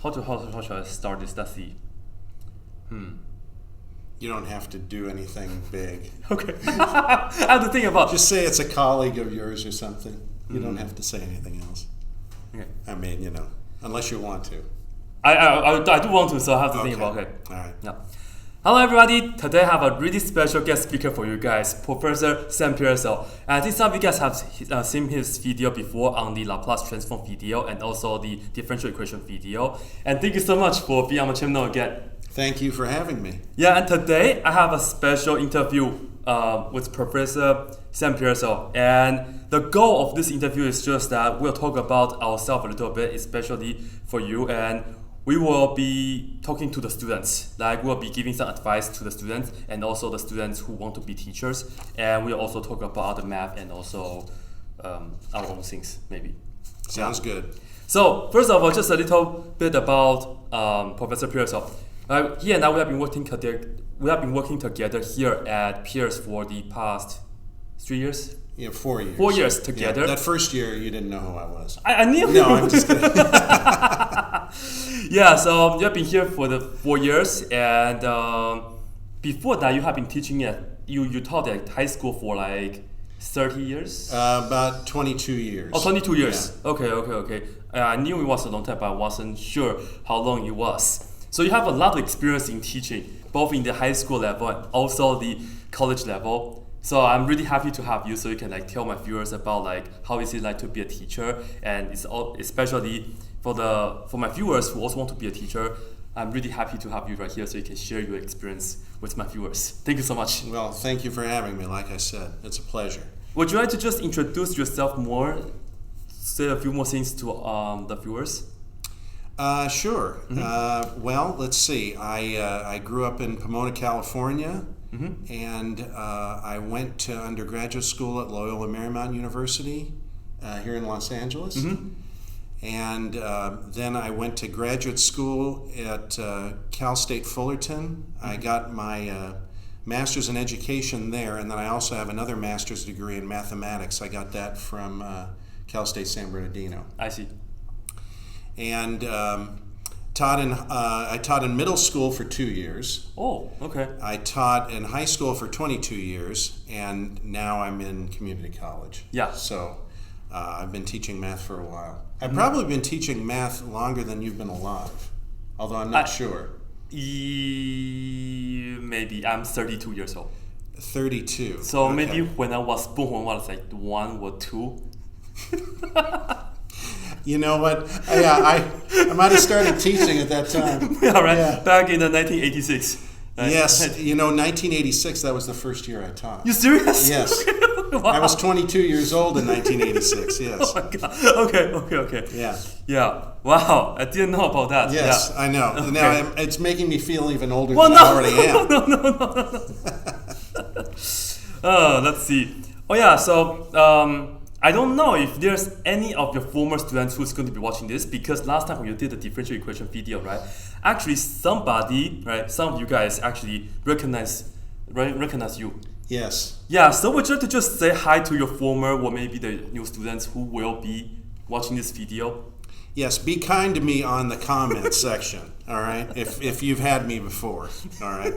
how should I start this? Let's see. You don't have to do anything big. Okay. I have to think about. Just say it's a colleague of yours or something. You don't have to say anything else. Okay. I mean, unless you want to. I do want to, so I have to think about. Okay. All right. Yeah. Hello everybody, today I have a really special guest speaker for you guys, Professor Sam Pearsall. And I think some of you guys have seen his video before on the Laplace transform video and also the differential equation video. And thank you so much for being on my channel again. Thank you for having me. Yeah, and today I have a special interview with Professor Sam Pearsall. And the goal of this interview is just that we'll talk about ourselves a little bit, especially for you. And we will be talking to the students, like we'll be giving some advice to the students and also the students who want to be teachers. And we'll also talk about the math and also our own things, maybe. Sounds good. So first of all, just a little bit about Professor Pearsall. He and I, we have been working together here at Pierce for the past 3 years. Yeah, 4 years. 4 years together. Yeah, that first year, you didn't know who I was. I knew. No, I'm just kidding. Yeah, so you have been here for the 4 years, and before that, you have been teaching you taught at high school for like 30 years? About 22 years. Oh, 22 years. Yeah. Okay. I knew it was a long time, but I wasn't sure how long it was. So you have a lot of experience in teaching, both in the high school level and also the college level. So I'm really happy to have you, so you can like tell my viewers about like how is it like to be a teacher, and it's all, especially for my viewers who also want to be a teacher. I'm really happy to have you right here, so you can share your experience with my viewers. Thank you so much. Well, thank you for having me. Like I said, it's a pleasure. Would you like to just introduce yourself more, say a few more things to the viewers? Sure. Well, let's see. I grew up in Pomona, California. And I went to undergraduate school at Loyola Marymount University here in Los Angeles. And then I went to graduate school at Cal State Fullerton. I got my master's in education there, and then I also have another master's degree in mathematics. I got that from Cal State San Bernardino. I see. And I taught in middle school for 2 years. Oh, okay. I taught in high school for 22 years, and now I'm in community college. Yeah. So I've been teaching math for a while. I've probably been teaching math longer than you've been alive, although I'm not sure. Maybe. I'm 32 years old. 32. So okay. maybe when I was born, when I was like 1 or 2. You know what? I might have started teaching at that time. Yeah, right. Yeah. Back in 1986. Right? Yes, 1986, that was the first year I taught. You serious? Yes. Wow. I was 22 years old in 1986, yes. Oh my God. Okay. Yeah. Wow, I didn't know about that. Yes, yeah. I know. Okay. Now it's making me feel even older than I already am. No. Let's see. Oh yeah, so I don't know if there's any of your former students who's going to be watching this, because last time when you did the differential equation video, right? Actually, some of you guys actually recognize you. Yes. Yeah, so would you like to just say hi to your former or maybe the new students who will be watching this video? Yes, be kind to me on the comment section, all right? If you've had me before, all right?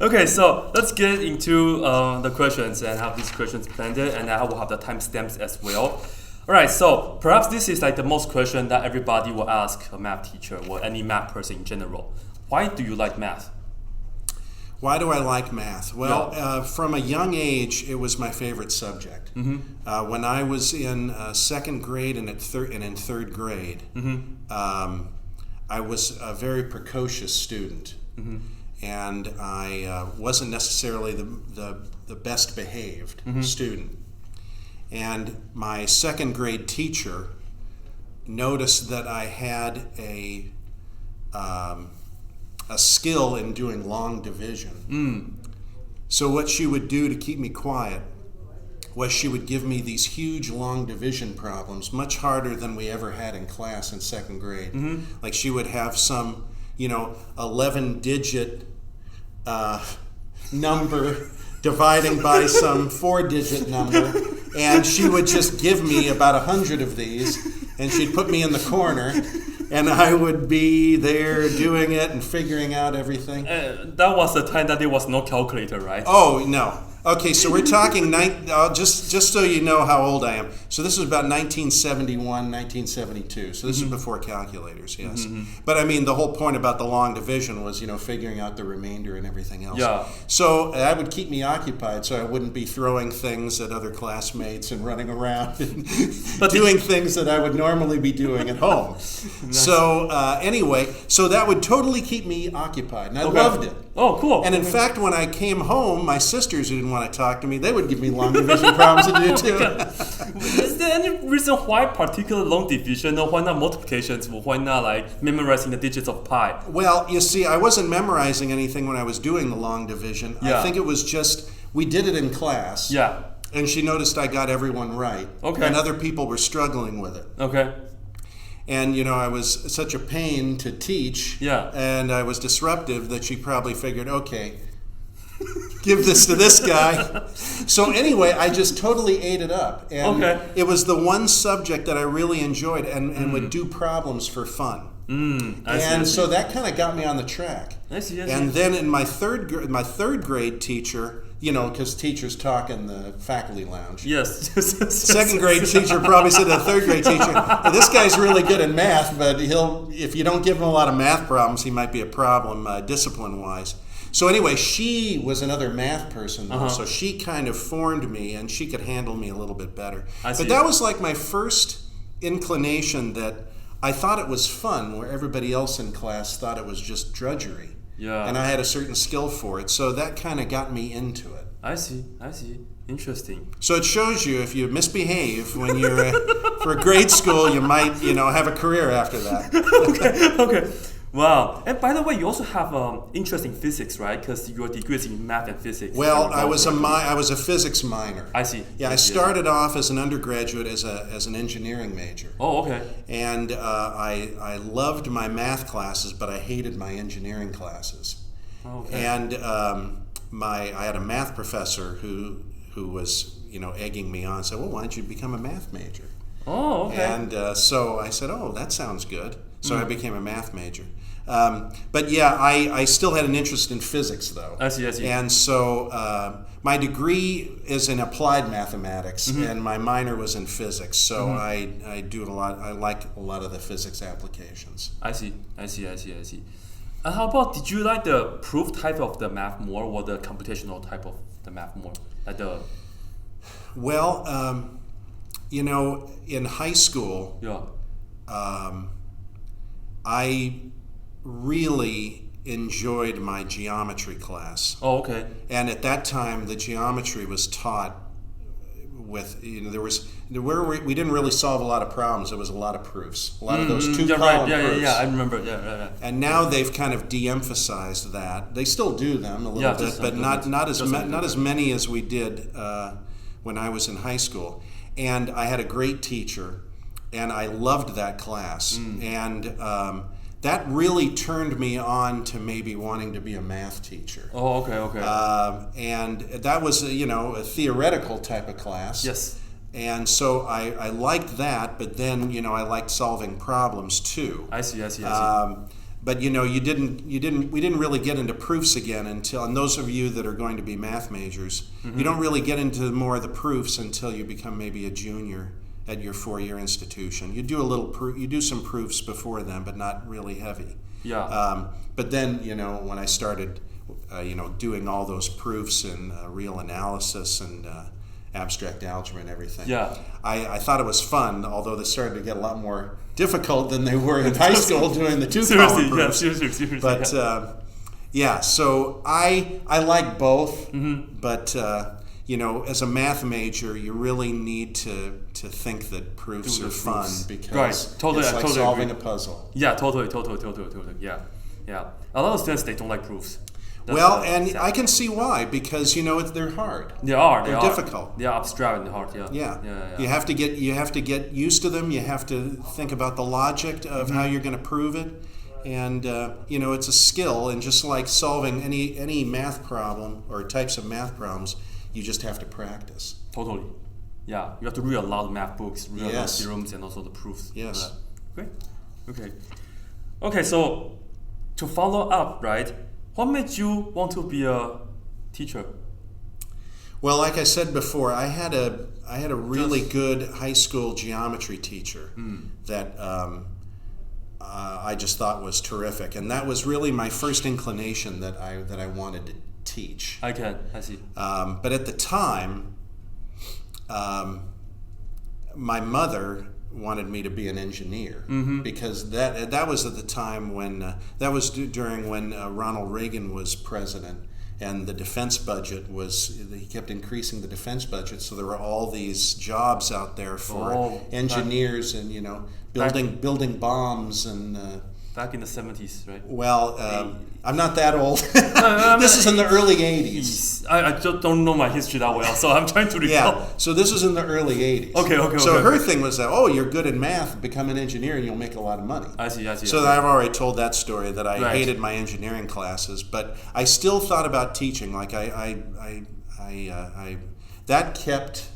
Okay, so let's get into the questions and have these questions planned, and I will have the timestamps as well. Alright, so perhaps this is like the most question that everybody will ask a math teacher or any math person in general. Why do you like math? Why do I like math? Well, from a young age, it was my favorite subject. When I was in second grade and in third grade, I was a very precocious student. And I wasn't necessarily the best behaved student. And my second grade teacher noticed that I had a skill in doing long division. So what she would do to keep me quiet was she would give me these huge long division problems, much harder than we ever had in class in second grade. Like she would have some 11-digit number dividing by some 4-digit number, and she would just give me about 100 of these, and she'd put me in the corner, and I would be there doing it and figuring out everything. That was the time that there was no calculator, right? Oh, no. Okay, so we're talking, just so you know how old I am. So this was about 1971, 1972. So this is before calculators, yes. But I mean, the whole point about the long division was, figuring out the remainder and everything else. Yeah. So that would keep me occupied so I wouldn't be throwing things at other classmates and running around and doing things that I would normally be doing at home. Nice. So anyway, so that would totally keep me occupied, and I loved it. Oh, cool. And in fact, when I came home, my sisters who didn't want to talk to me, they would give me long division problems to do too. Is there any reason why particular long division, or why not multiplications, or why not like memorizing the digits of pi? Well, you see, I wasn't memorizing anything when I was doing the long division. Yeah. I think it was just, we did it in class. Yeah. And she noticed I got everyone right. Okay. And other people were struggling with it. Okay. And, I was such a pain to teach. Yeah. And I was disruptive that she probably figured, okay, give this to this guy. So anyway, I just totally ate it up. And it was the one subject that I really enjoyed and would do problems for fun. I see. So that kind of got me on the track. I see. And then in my third grade teacher, because teachers talk in the faculty lounge. Yes. Second grade teacher probably said to the third grade teacher, this guy's really good in math, but if you don't give him a lot of math problems, he might be a problem discipline-wise. So anyway, she was another math person, though, so she kind of formed me, and she could handle me a little bit better. But that was like my first inclination that I thought it was fun, where everybody else in class thought it was just drudgery. Yeah. And I had a certain skill for it, so that kind of got me into it. I see. Interesting. So it shows you if you misbehave when you're for grade school, you might, have a career after that. Okay. Wow. And by the way, you also have interest in physics, right? Because your degree is in math and physics. Well, I was a physics minor. I see. Yeah, I started off as an undergraduate as an engineering major. Oh, okay. And I loved my math classes, but I hated my engineering classes. Okay. And I had a math professor who was egging me on. Said, "Well, why don't you become a math major?" Oh, okay. And so I said, "Oh, that sounds good." So I became a math major. But yeah, I still had an interest in physics, though. I see. And so my degree is in applied mathematics, and my minor was in physics. So I do a lot. I like a lot of the physics applications. I see. And how about, did you like the proof type of the math more, or the computational type of the math more? Well, in high school, I really enjoyed my geometry class. Oh, okay. And at that time, the geometry was taught with, we didn't really solve a lot of problems. There was a lot of proofs. A lot of those two-column proofs. Yeah, I remember. Yeah. And now they've kind of de-emphasized that. They still do them a little bit, but not as many as we did when I was in high school. And I had a great teacher, and I loved that class. And that really turned me on to maybe wanting to be a math teacher. Oh, okay. And that was, a theoretical type of class. Yes. And so I liked that, but then, I liked solving problems too. I see. But we didn't really get into proofs again until, and those of you that are going to be math majors, you don't really get into more of the proofs until you become maybe a junior at your 4-year institution. You do some proofs before then, but not really heavy. Yeah. But then, when I started, doing all those proofs and real analysis and abstract algebra and everything, I thought it was fun, although they started to get a lot more difficult than they were in high school doing the two-column proofs. Seriously. But so I like both, but as a math major, you really need to think that proofs are fun because it's like solving a puzzle. Yeah, totally. Yeah. A lot of students, they don't like proofs. I can see why, because they're hard. They're difficult. They are abstract and hard. Yeah. You have to get used to them. You have to think about the logic of how you're going to prove it, and it's a skill. And just like solving any math problem or types of math problems, you just have to practice. Totally. Yeah, you have to read a lot of math books, read a lot of theorems, and also the proofs. Yes. Great. Okay. Okay, so to follow up, right? What made you want to be a teacher? Well, like I said before, I had a really good high school geometry teacher that I just thought was terrific, and that was really my first inclination that I wanted to teach. I see. But at the time, my mother wanted me to be an engineer because that was at the time when during when Ronald Reagan was president. And the defense budget he kept increasing the defense budget, so there were all these jobs out there for engineers and, building bombs and... Back in the 70s, right? Well, I'm not that old. This is in the early 80s. I just don't know my history that well, so I'm trying to recall. Yeah, so this was in the early 80s. Okay. So her thing was that, you're good in math, become an engineer and you'll make a lot of money. I see. So I've already told that story that I hated my engineering classes, but I still thought about teaching. Like that kept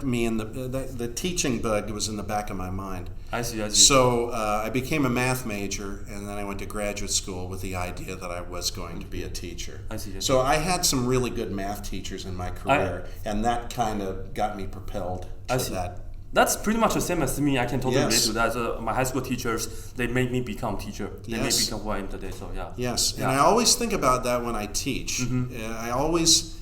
me in the teaching bug was in the back of my mind. I see. So I became a math major, and then I went to graduate school with the idea that I was going to be a teacher. I see. So I had some really good math teachers in my career, and that kind of got me propelled to that. That's pretty much the same as me. I can totally relate to that. So my high school teachers, they made me become a teacher. They made me become who I am today. So yeah. Yes, and I always think about that when I teach. I always...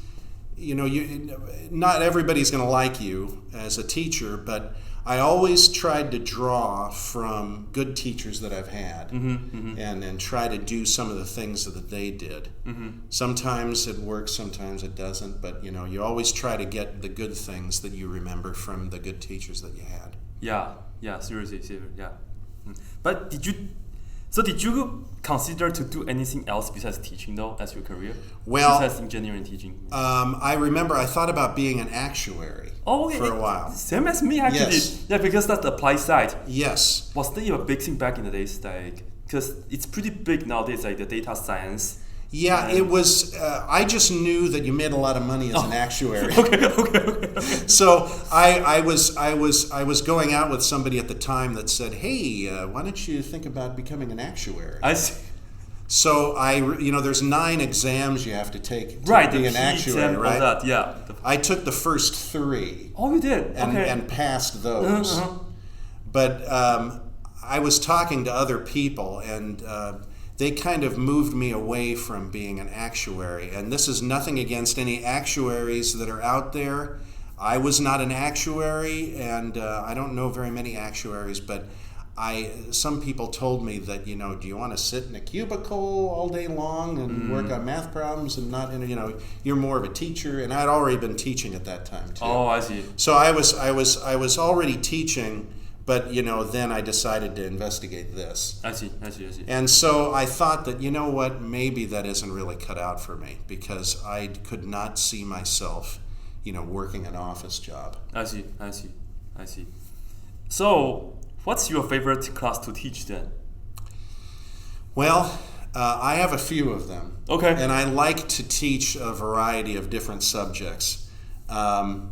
not everybody's going to like you as a teacher, but I always tried to draw from good teachers that I've had and try to do some of the things that they did. Sometimes it works, sometimes it doesn't, but you always try to get the good things that you remember from the good teachers that you had. Yeah, seriously, yeah. But did you consider to do anything else besides teaching though as your career? Well, besides engineering teaching? I remember I thought about being an actuary for a while. Same as me actually. Yes. Yeah, because that's the applied side. Yes. Was there a big thing back in the days, because it's pretty big nowadays, like the data science? Yeah, it was. I just knew that you made a lot of money as an actuary. Okay. So I was going out with somebody at the time that said, "Hey, why don't you think about becoming an actuary?" I see. So there's 9 exams you have to take to be an actuary, right? That, yeah. I took the first 3. Oh, you did? And passed those. But I was talking to other people, and they kind of moved me away from being an actuary. And this is nothing against any actuaries that are out there. I was not an actuary, and I don't know very many actuaries, but some people told me that, do you want to sit in a cubicle all day long and work on math problems and not, you're more of a teacher. And I'd already been teaching at that time too. Oh, I see. So I was already teaching, but then I decided to investigate this. I see. And so I thought that, maybe that isn't really cut out for me, because I could not see myself, working an office job. I see. So, what's your favorite class to teach then? Well, I have a few of them. Okay. And I like to teach a variety of different subjects. I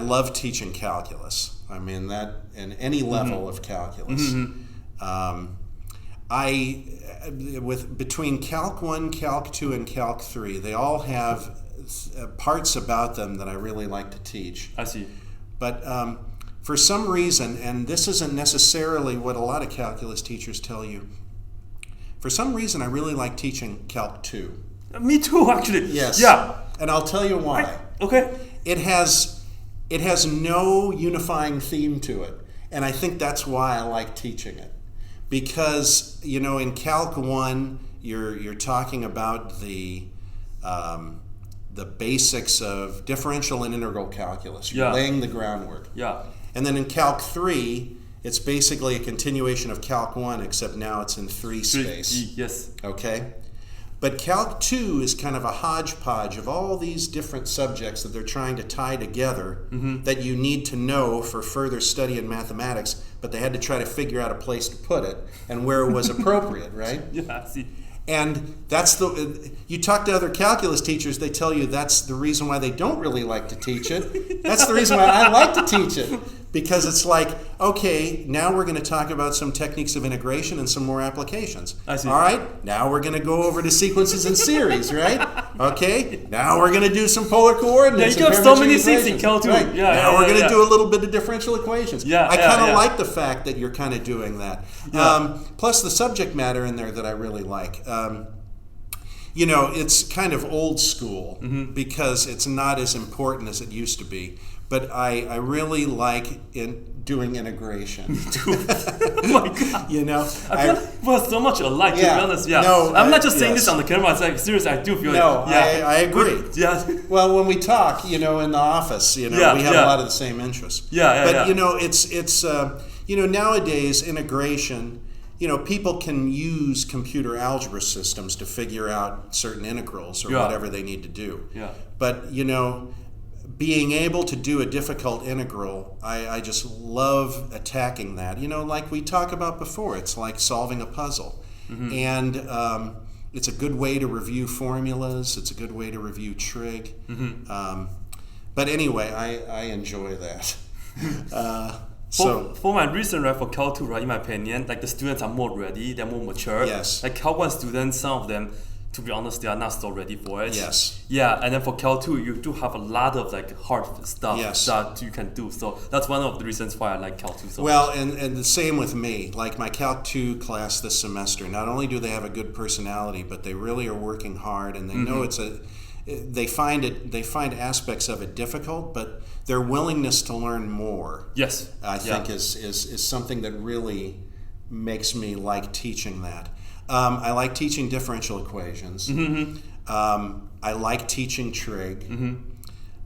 love teaching calculus. I mean, that in any level of calculus. Between Calc 1, Calc 2, and Calc 3, they all have parts about them that I really like to teach. I see. But for some reason, and this isn't necessarily what a lot of calculus teachers tell you, for some reason I really like teaching Calc 2. Me too, actually. Yes. Yeah. And I'll tell you why. Okay. It has no unifying theme to it, and I think that's why I like teaching it. Because, in Calc 1, you're talking about the basics of differential and integral calculus. You're laying the groundwork. Yeah. And then in Calc 3, it's basically a continuation of Calc 1, except now it's in 3 space. Yes. Okay? But Calc 2 is kind of a hodgepodge of all these different subjects that they're trying to tie together that you need to know for further study in mathematics, but they had to try to figure out a place to put it and where it was appropriate, right? Yeah, I see. And you talk to other calculus teachers, they tell you that's the reason why they don't really like to teach it. That's the reason why I like to teach it, because it's like, okay, now we're going to talk about some techniques of integration and some more applications. I see. All right, now we're going to go over to sequences and series, right? Okay, now we're going to do some polar coordinates. Yeah, you have so many things in Cal 2. Right. Yeah, now we're going to do a little bit of differential equations. Yeah, I kind of like the fact that you're kind of doing that. Yeah. Plus the subject matter in there that I really like. You know, it's kind of old school because it's not as important as it used to be. But I really like doing integration. Oh my God. You know, I feel like we're so much alike, to be honest. Yeah. No, I'm not just saying yes. this on the camera. It's like, seriously, I do feel No, it. Yeah. I agree. Yeah. Well, when we talk, you know, in the office, you know, we have a lot of the same interests. But you know, it's you know, nowadays integration. You know, people can use computer algebra systems to figure out certain integrals or whatever they need to do. Yeah. But you know, being able to do a difficult integral, I just love attacking that. You know, like we talked about before, it's like solving a puzzle. And it's a good way to review formulas. It's a good way to review trig. But anyway, I enjoy that. For my reason, right, for Cal 2, right, in my opinion, like the students are more ready, they're more mature. Yes. Like Cal 1 students, some of them, to be honest, they are not so ready for it. Yes. Yeah, and then for Cal 2, you do have a lot of like hard stuff that you can do. So that's one of the reasons why I like Cal 2 so much. Well, and the same with me. Like my Cal 2 class this semester, not only do they have a good personality, but they really are working hard, and they know they find aspects of it difficult, but their willingness to learn more. Yes. I think is something that really makes me like teaching that. I like teaching differential equations. I like teaching trig.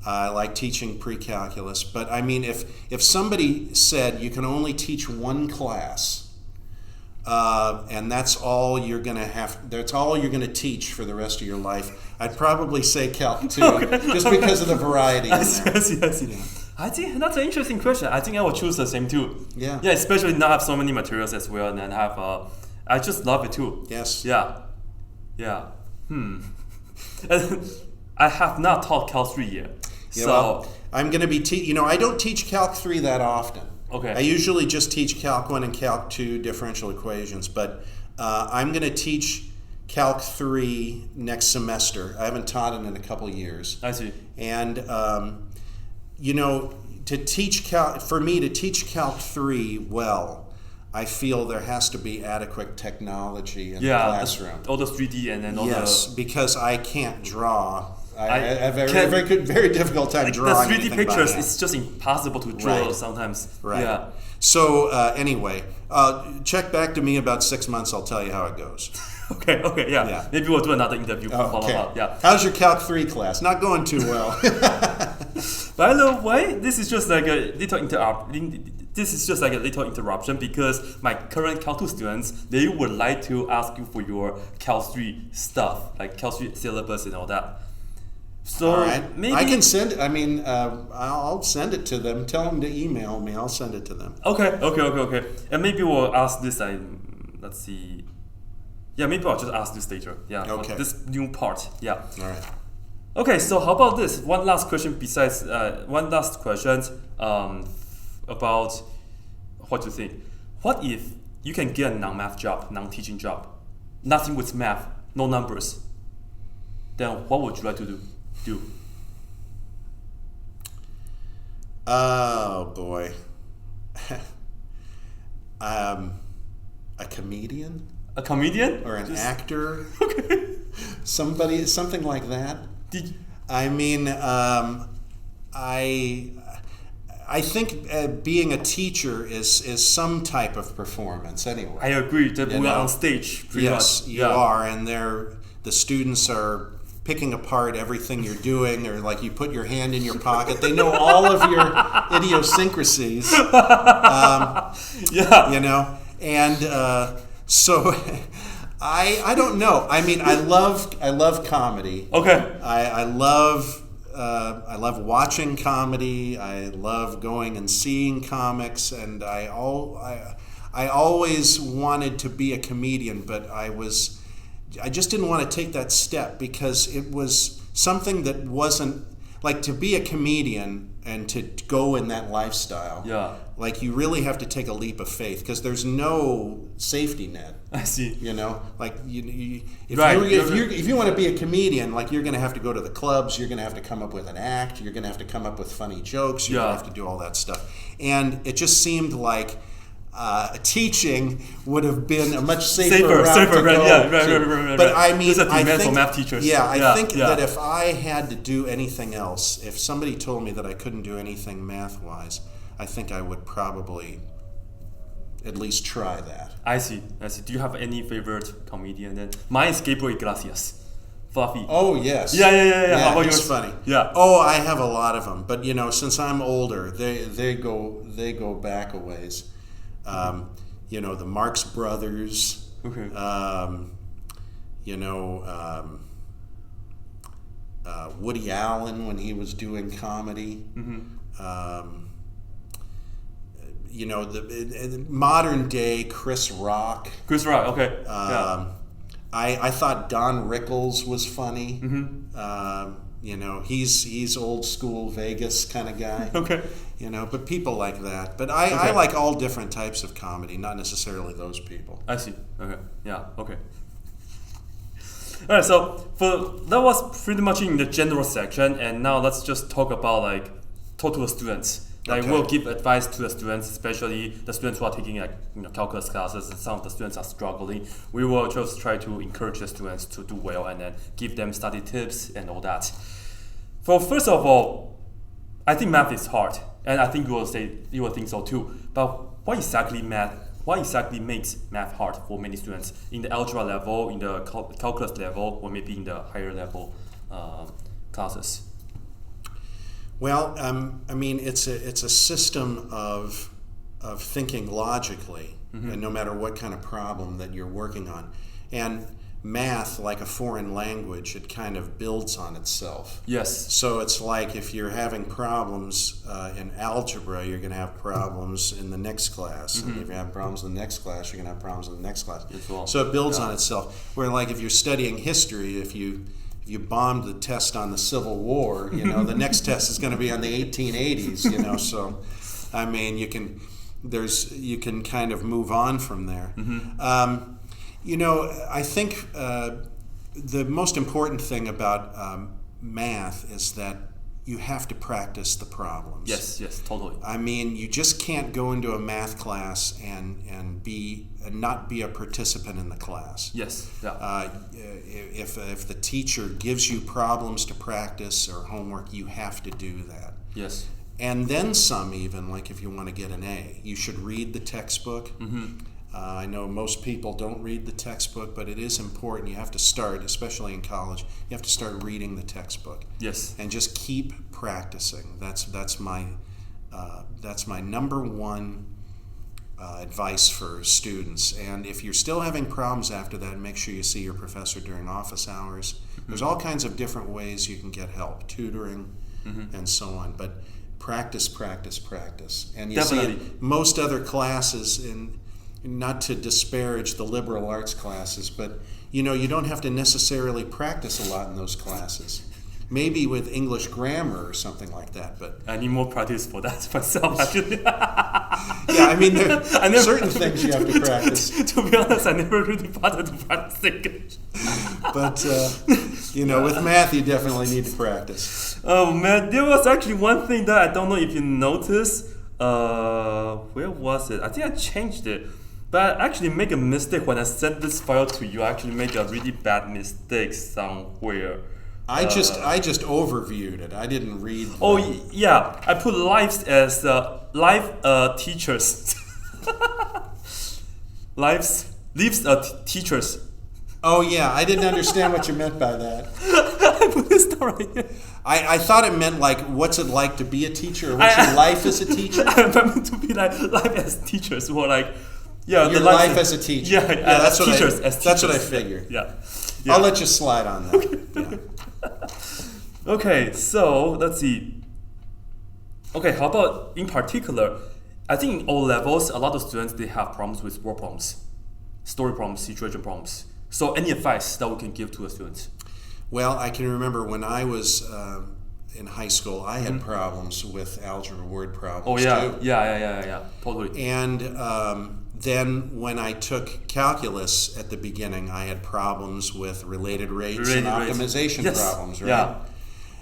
I like teaching pre-calculus. But I mean, if somebody said you can only teach one class, and that's all you're going to teach for the rest of your life, I'd probably say Calc 2, just because of the variety in there. Yes. I think that's an interesting question. I think I will choose the same too. Yeah. Yeah, especially not have so many materials as well, and then have I just love it too. Yes. Yeah. And I have not taught Cal 3 yet. Yeah, well, I'm going to be I don't teach Calc 3 that often. Okay. I usually just teach Calc 1 and Calc 2 differential equations, but I'm going to teach Calc 3 next semester. I haven't taught it in a couple years. I see. And for me to teach Calc 3 well, I feel there has to be adequate technology in the classroom. All the 3D and then all because I can't draw. I have a very difficult time drawing. The 3D pictures, it's just impossible to draw sometimes. Right. Yeah. So anyway, check back to me about 6 months. I'll tell you how it goes. Okay, yeah. Maybe we'll do another interview. Yeah. How's your Calc 3 class? Not going too well. By the way, this is just like a little interruption because my current Cal 2 students, they would like to ask you for your Cal 3 stuff, like Cal 3 syllabus and all that. So all right. maybe I can send it. I mean, I'll send it to them. Tell them to email me. I'll send it to them. Okay. And maybe we'll ask this. Let's see. Yeah, maybe I'll just ask this later. Yeah. Okay. For this new part. Yeah. All right. Okay. So how about this? One last question. About what you think. What if you can get a non-math job, non-teaching job, nothing with math, no numbers? Then what would you like to do? Oh boy. A comedian? A comedian? Or an actor? Okay. Something like that. I think being a teacher is some type of performance anyway. I agree that we're on stage. Yes, you are, and the students are picking apart everything you're doing, or like you put your hand in your pocket. They know all of your idiosyncrasies. And so I don't know. I mean, I love comedy. Okay. I love watching comedy. I love going and seeing comics, and I always wanted to be a comedian, but I just didn't want to take that step because it was something that wasn't like to be a comedian and to go in that lifestyle. Yeah. Like you really have to take a leap of faith because there's no safety net. I see. You know, like if you want to be a comedian, like you're going to have to go to the clubs. You're going to have to come up with an act. You're going to have to come up with funny jokes. You're going to have to do all that stuff. And it just seemed like teaching would have been a much safer route to go. Yeah, right. But I mean, this is a demand for math teachers. Yeah, I think that if I had to do anything else, if somebody told me that I couldn't do anything math-wise, I think I would probably at least try that. I see. Do you have any favorite comedian then? Mine is Gabriel Iglesias. Fluffy. Oh, yes. Yeah. How about he's yours? Funny. Yeah. Oh, I have a lot of them. But, since I'm older, they go back a ways. The Marx Brothers. Okay. Woody Allen when he was doing comedy. Mm-hmm. The modern day Chris Rock. Okay. I thought Don Rickles was funny. Mm-hmm. He's old school Vegas kind of guy. Okay. But people like that. But I like all different types of comedy, not necessarily those people. I see. Okay. Yeah. Okay. All right. So that was pretty much in the general section, and now let's just talk about talk to the students. We'll give advice to the students, especially the students who are taking calculus classes, and some of the students are struggling. We will just try to encourage the students to do well and then give them study tips and all that. So first of all, I think math is hard, and I think you will think so too. But what exactly makes math hard for many students in the algebra level, in the calculus level, or maybe in the higher level classes? Well, it's a system of thinking logically, mm-hmm. and no matter what kind of problem that you're working on. And math, like a foreign language, it kind of builds on itself. Yes. So it's like if you're having problems in algebra, you're going to have problems in the next class. Mm-hmm. And if you have problems in the next class, you're going to have problems in the next class. Well. So it builds on itself. Where if you're studying history, if you bombed the test on the Civil War, the next test is going to be on the 1880s, so you can kind of move on from there. Mm-hmm. I think the most important thing about math is that you have to practice the problems. Yes, totally. You just can't go into a math class and not be a participant in the class. Yes. Yeah. If the teacher gives you problems to practice or homework, you have to do that. Yes. And then some, even if you want to get an A, you should read the textbook. Mm-hmm. I know most people don't read the textbook, but it is important. You have to start, especially in college, you have to start reading the textbook. Yes. And just keep practicing. That's my number one advice for students. And if you're still having problems after that, make sure you see your professor during office hours. Mm-hmm. There's all kinds of different ways you can get help, tutoring, mm-hmm. and so on. But practice. And you Definitely. see most other classes not to disparage the liberal arts classes, but you don't have to necessarily practice a lot in those classes. Maybe with English grammar or something like that, but I need more practice for that myself, actually. There are certain things you have to practice. To be honest, I never really bothered to practice English. But with math, you definitely need to practice. Oh man, there was actually one thing that I don't know if you noticed. Where was it? I think I changed it. But I actually make a mistake when I sent this file to you. I actually make a really bad mistake somewhere. I just overviewed it. I didn't read. Yeah, I put lives as live teachers. Lives teachers. Oh yeah, I didn't understand what you meant by that. I put this down right here. I thought it meant what's it like to be a teacher, or what's your life as a teacher? I meant to be life as teachers, who are your life as a teacher. Yeah, that's what teachers. That's what I figured. Yeah. I'll let you slide on that. Okay. Yeah. Okay, so let's see. Okay, how about in particular? I think in all levels, a lot of students they have problems with word problems, story problems, situation problems. So any advice that we can give to the students? Well, I can remember when I was in high school, I had problems with algebra word problems Oh yeah, too. yeah, totally. And then when I took calculus at the beginning, I had problems with related rates and optimization problems, right?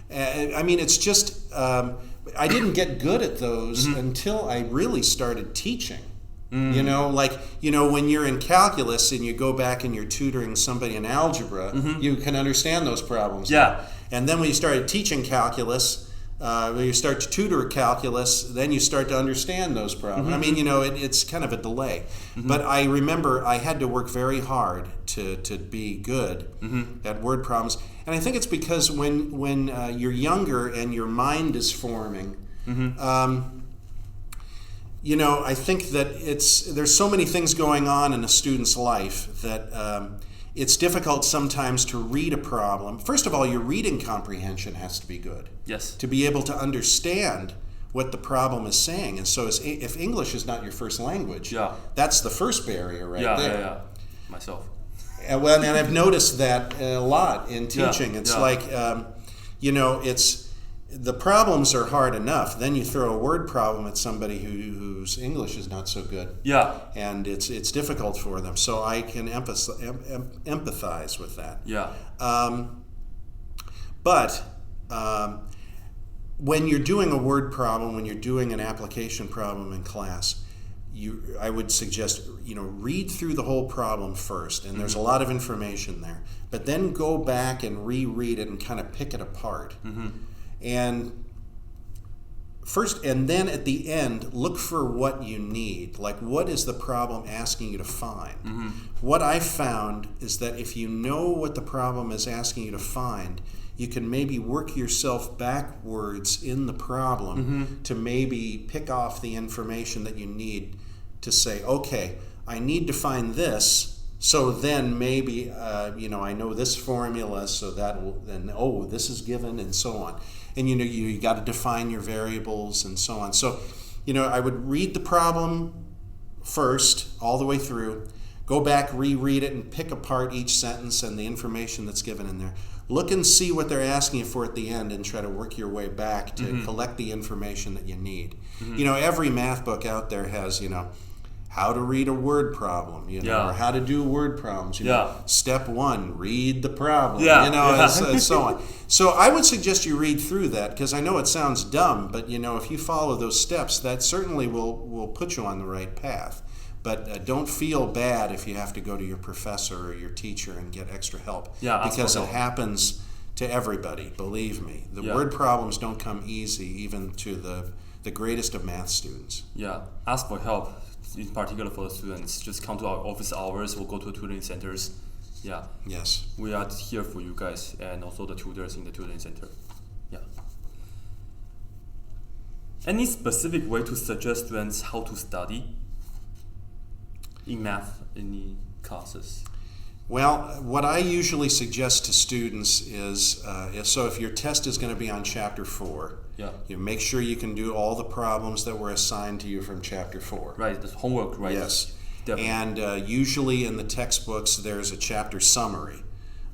I mean, it's just, I didn't get good at those until I really started teaching. You know, like, when you're in calculus and you go back and you're tutoring somebody in algebra, you can understand those problems. Yeah. And then when you started teaching calculus, when you start to tutor calculus, then you start to understand those problems. I mean, it's kind of a delay. But I remember I had to work very hard to be good at word problems. And I think it's because when you're younger and your mind is forming, I think that there's so many things going on in a student's life that it's difficult sometimes to read a problem. First of all, your reading comprehension has to be good. Yes. To be able to understand what the problem is saying. And so if English is not your first language, that's the first barrier right there. Yeah. Myself. And I've noticed that a lot in teaching. It's like, the problems are hard enough. Then you throw a word problem at somebody whose English is not so good. Yeah. And it's difficult for them. So I can empathize with that. Yeah. But when you're doing a word problem, when you're doing an application problem in class, I would suggest, read through the whole problem first, and there's a lot of information there. But then go back and reread it and kind of pick it apart. And then at the end, look for what you need. Like, what is the problem asking you to find? What I found is that if you know what the problem is asking you to find, you can maybe work yourself backwards in the problem to maybe pick off the information that you need to say, okay, I need to find this. So then maybe, I know this formula, so that will, then, this is given, and so on. And, you got to define your variables and so on. So, I would read the problem first, all the way through, go back, reread it, and pick apart each sentence and the information that's given in there. Look and see what they're asking you for at the end and try to work your way back to collect the information that you need. Every math book out there has, how to read a word problem, or how to do word problems. Step 1, read the problem, and so on. So I would suggest you read through that, because I know it sounds dumb, but if you follow those steps, that certainly will put you on the right path. But don't feel bad if you have to go to your professor or your teacher and get extra help, because it happens to everybody. Believe me, the word problems don't come easy, even to the greatest of math students. Yeah, ask for help. In particular for the students, just come to our office hours or go to tutoring centers. Yeah. Yes. We are here for you guys, and also the tutors in the tutoring center. Yeah. Any specific way to suggest students how to study in math, any classes? Well, what I usually suggest to students is, so if your test is going to be on Chapter 4, make sure you can do all the problems that were assigned to you from Chapter 4. Right, the homework, right? Yes. Definitely. And usually in the textbooks, there's a chapter summary.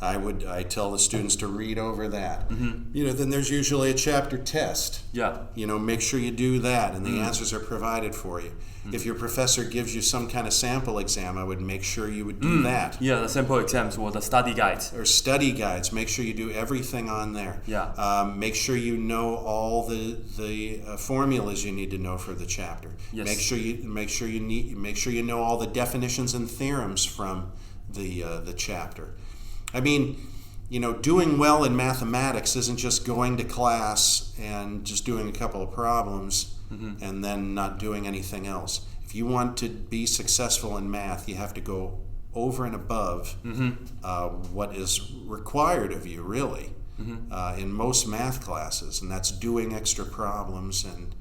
I tell the students to read over that. Then there's usually a chapter test. Yeah. Make sure you do that, and the answers are provided for you. If your professor gives you some kind of sample exam, I would make sure you would do that. Yeah, the sample exams or the study guides. Or study guides. Make sure you do everything on there. Yeah. Make sure you know all the formulas you need to know for the chapter. Yes. Make sure you know all the definitions and theorems from the chapter. I mean, doing well in mathematics isn't just going to class and just doing a couple of problems and then not doing anything else. If you want to be successful in math, you have to go over and above what is required of you, really, in most math classes, and that's doing extra problems and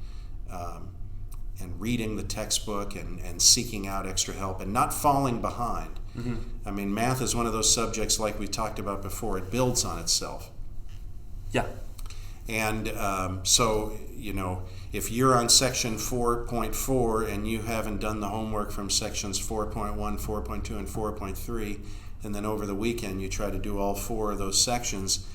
reading the textbook and seeking out extra help and not falling behind. I mean, math is one of those subjects, like we talked about before, it builds on itself. Yeah. And so, if you're on section 4.4 and you haven't done the homework from sections 4.1, 4.2, and 4.3, and then over the weekend you try to do all 4 of those sections,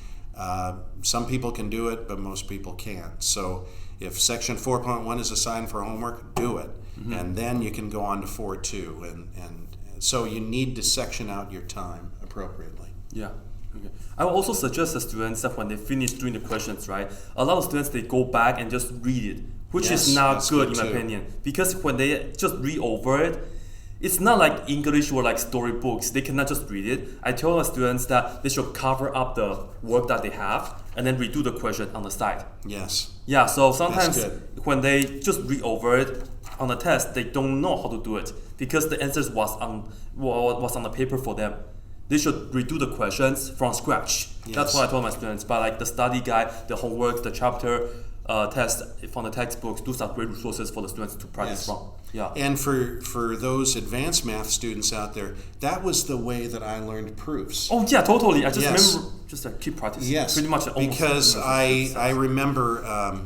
Some people can do it, but most people can't. So if section 4.1 is assigned for homework, do it. And then you can go on to 4.2. And so you need to section out your time appropriately. Yeah. Okay. I will also suggest the students that when they finish doing the questions, right, a lot of students, they go back and just read it, which is not good in my opinion. Because when they just read over it, it's not like English or like storybooks. They cannot just read it. I tell the students that they should cover up the work that they have and then redo the question on the side. Yes. Yeah, so sometimes when they just read over it on the test, they don't know how to do it because the answers was on the paper for them. They should redo the questions from scratch. Yes. That's what I told my students. But like the study guide, the homework, the chapter test from the textbooks, those are great resources for the students to practice from. Yeah. And for those advanced math students out there, that was the way that I learned proofs. Oh yeah, totally. I just remember just keep practicing. Yes. Pretty much because I remember,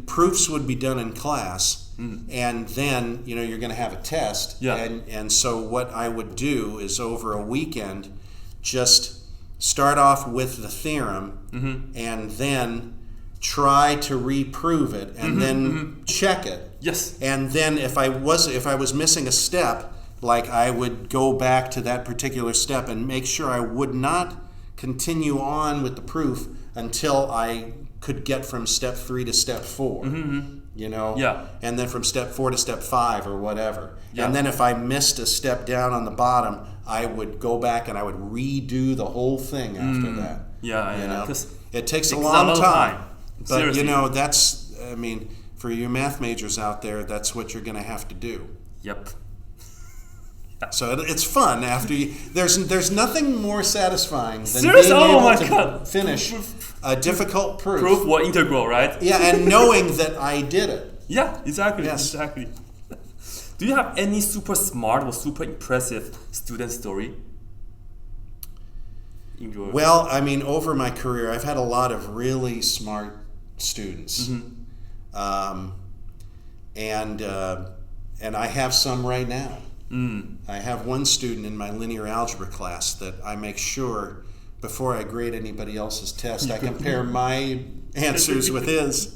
proofs would be done in class. And then, you're going to have a test. Yeah. And so what I would do is over a weekend, just start off with the theorem and then try to reprove it and then check it. Yes. And then if I was missing a step, like I would go back to that particular step and make sure I would not continue on with the proof until I could get from step 3 to step 4. And then from step 4 to step 5 or whatever. Yeah. And then if I missed a step down on the bottom, I would go back and I would redo the whole thing after that. Yeah. It takes a long time. But seriously. That's, for you math majors out there, that's what you're going to have to do. Yep. So it's fun after you. There's nothing more satisfying than seriously? being able to finish a difficult proof. Proof or integral, right? Yeah, and knowing that I did it. Yeah, exactly. Yes. Exactly. Do you have any super smart or super impressive student story? Well, over my career, I've had a lot of really smart students, and I have some right now. I have one student in my linear algebra class that I make sure before I grade anybody else's test, I compare my answers with his.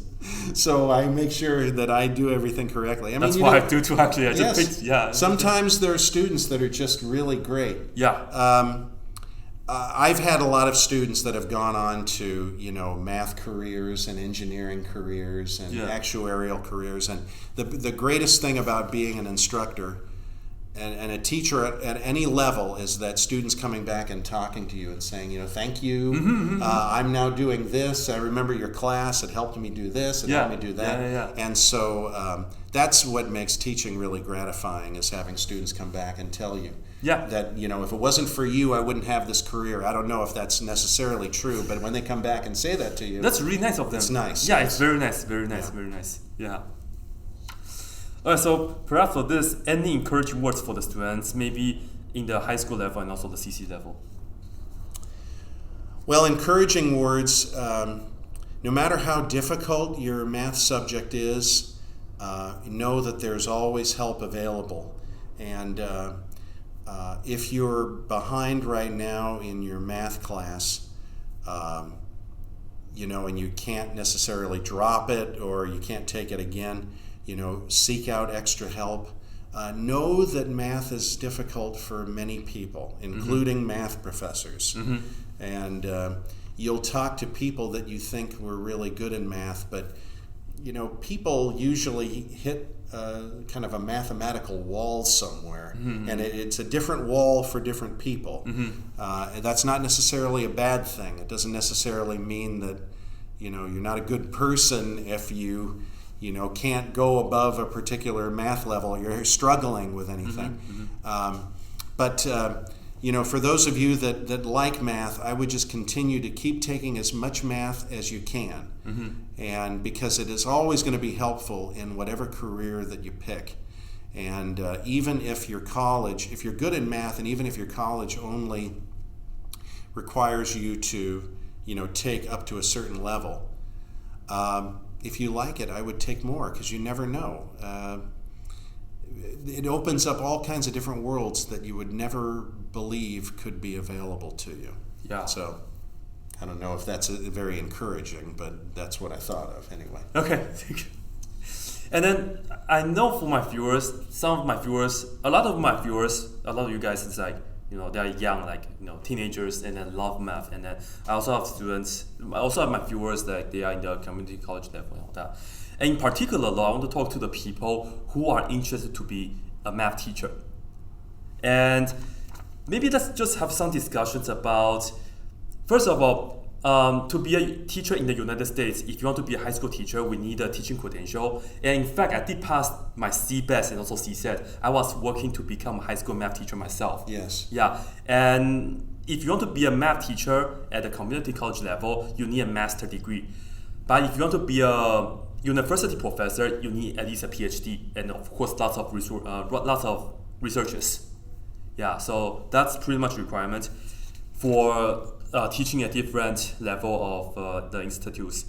So I make sure that I do everything correctly. That's what I do too, actually. I just picked, Sometimes there are students that are just really great. Yeah. I've had a lot of students that have gone on to, math careers and engineering careers and actuarial careers. And the greatest thing about being an instructor and a teacher at any level is that students coming back and talking to you and saying, thank you. I'm now doing this. I remember your class. It helped me do this. It helped me do that. And so that's what makes teaching really gratifying, is having students come back and tell you that, if it wasn't for you, I wouldn't have this career. I don't know if that's necessarily true, but when they come back and say that to you, that's really nice of them. It's nice. Yeah, it's very nice, very nice, very nice. Yeah. Alright, so perhaps for this, any encouraging words for the students, maybe in the high school level and also the CC level? Well, encouraging words, no matter how difficult your math subject is, know that there's always help available. And if you're behind right now in your math class, and you can't necessarily drop it or you can't take it again, seek out extra help. Know that math is difficult for many people, including math professors. And you'll talk to people that you think were really good in math, but people usually hit kind of a mathematical wall somewhere, and it's a different wall for different people. That's not necessarily a bad thing. It doesn't necessarily mean that you're not a good person if you can't go above a particular math level. You're struggling with anything. But for those of you that like math, I would just continue to keep taking as much math as you can. And because it is always going to be helpful in whatever career that you pick. And even if your college, if you're good in math, and even if your college only requires you to, take up to a certain level, if you like it, I would take more, because you never know. It opens up all kinds of different worlds that you would never believe could be available to you. Yeah. So, I don't know if that's very encouraging, but that's what I thought of anyway. Okay, thank you. And then I know for my viewers, some of my viewers, a lot of you guys is like, they're young, like, teenagers, and then love math. And then I also have students, I also have my viewers that they are in the community college level and all that. And in particular, I want to talk to the people who are interested to be a math teacher. And maybe let's just have some discussions about, first of all, to be a teacher in the United States, if you want to be a high school teacher, we need a teaching credential. And in fact, I did pass my CBEST and also CSET. I was working to become a high school math teacher myself. Yes. Yeah. And if you want to be a math teacher at the community college level, you need a master's degree. But if you want to be a university professor, you need at least a PhD, and of course, lots of researchers. Yeah. So that's pretty much a requirement for teaching at different level of the institutes.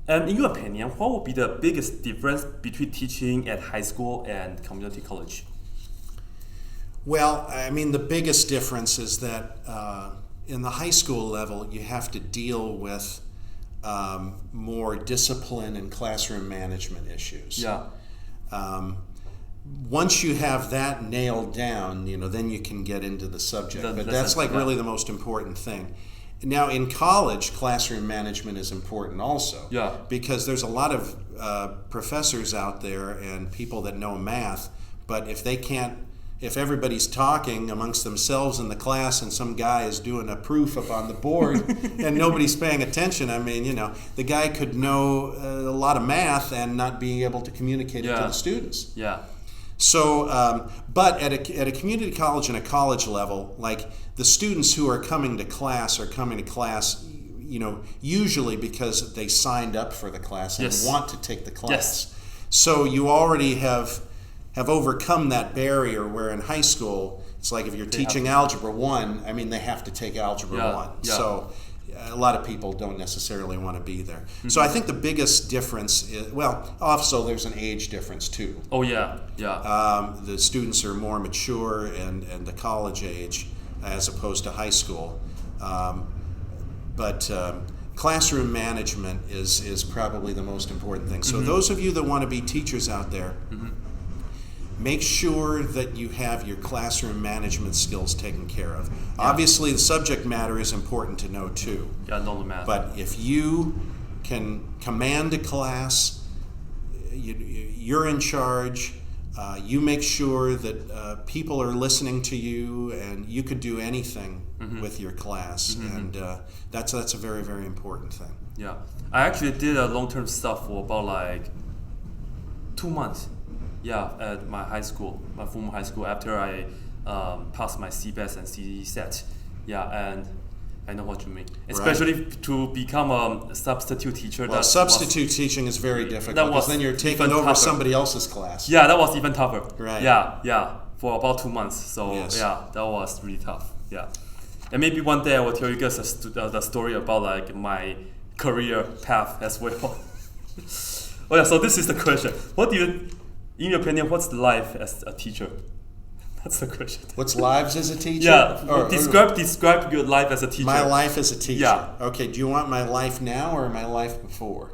And in your opinion, what would be the biggest difference between teaching at high school and community college? Well, I mean, the biggest difference is that in the high school level, you have to deal with more discipline and classroom management issues. Yeah. Once you have that nailed down, then you can get into the subject. But that's really the most important thing. Now, in college, classroom management is important also. Yeah. Because there's a lot of professors out there and people that know math, but if everybody's talking amongst themselves in the class and some guy is doing a proof up on the board and nobody's paying attention, I mean, the guy could know a lot of math and not be able to communicate it to the students. Yeah. So, but at a community college and a college level, like the students who are coming to class usually because they signed up for the class and want to take the class. Yes. So you already have overcome that barrier, where in high school, it's like if you're teaching Algebra 1, I mean, they have to take Algebra 1. Yeah. So a lot of people don't necessarily want to be there. Mm-hmm. So I think the biggest difference is, also there's an age difference too. Oh, yeah, yeah. The students are more mature and the college age as opposed to high school. But classroom management is probably the most important thing. So those of you that want to be teachers out there, make sure that you have your classroom management skills taken care of. Yeah. Obviously, the subject matter is important to know too. Yeah, know the math. But if you can command a class, you're in charge. You make sure that people are listening to you, and you could do anything with your class, and that's a very, very important thing. Yeah, I actually did a long-term stuff for about 2 months. Yeah, at my former high school, after I passed my CBEST and CSET. Yeah, and I know what you mean. Especially to become a substitute teacher. Well, substitute teaching is very difficult, because then you're taking over somebody else's class. Yeah, that was even tougher. Right. Yeah, for about 2 months. So yeah, that was really tough. Yeah, and maybe one day I will tell you guys the story about my career path as well. Oh yeah, so this is the question. In your opinion, what's life as a teacher? That's the question. What's lives as a teacher? Yeah. Describe your life as a teacher. My life as a teacher. Yeah. Okay. Do you want my life now or my life before?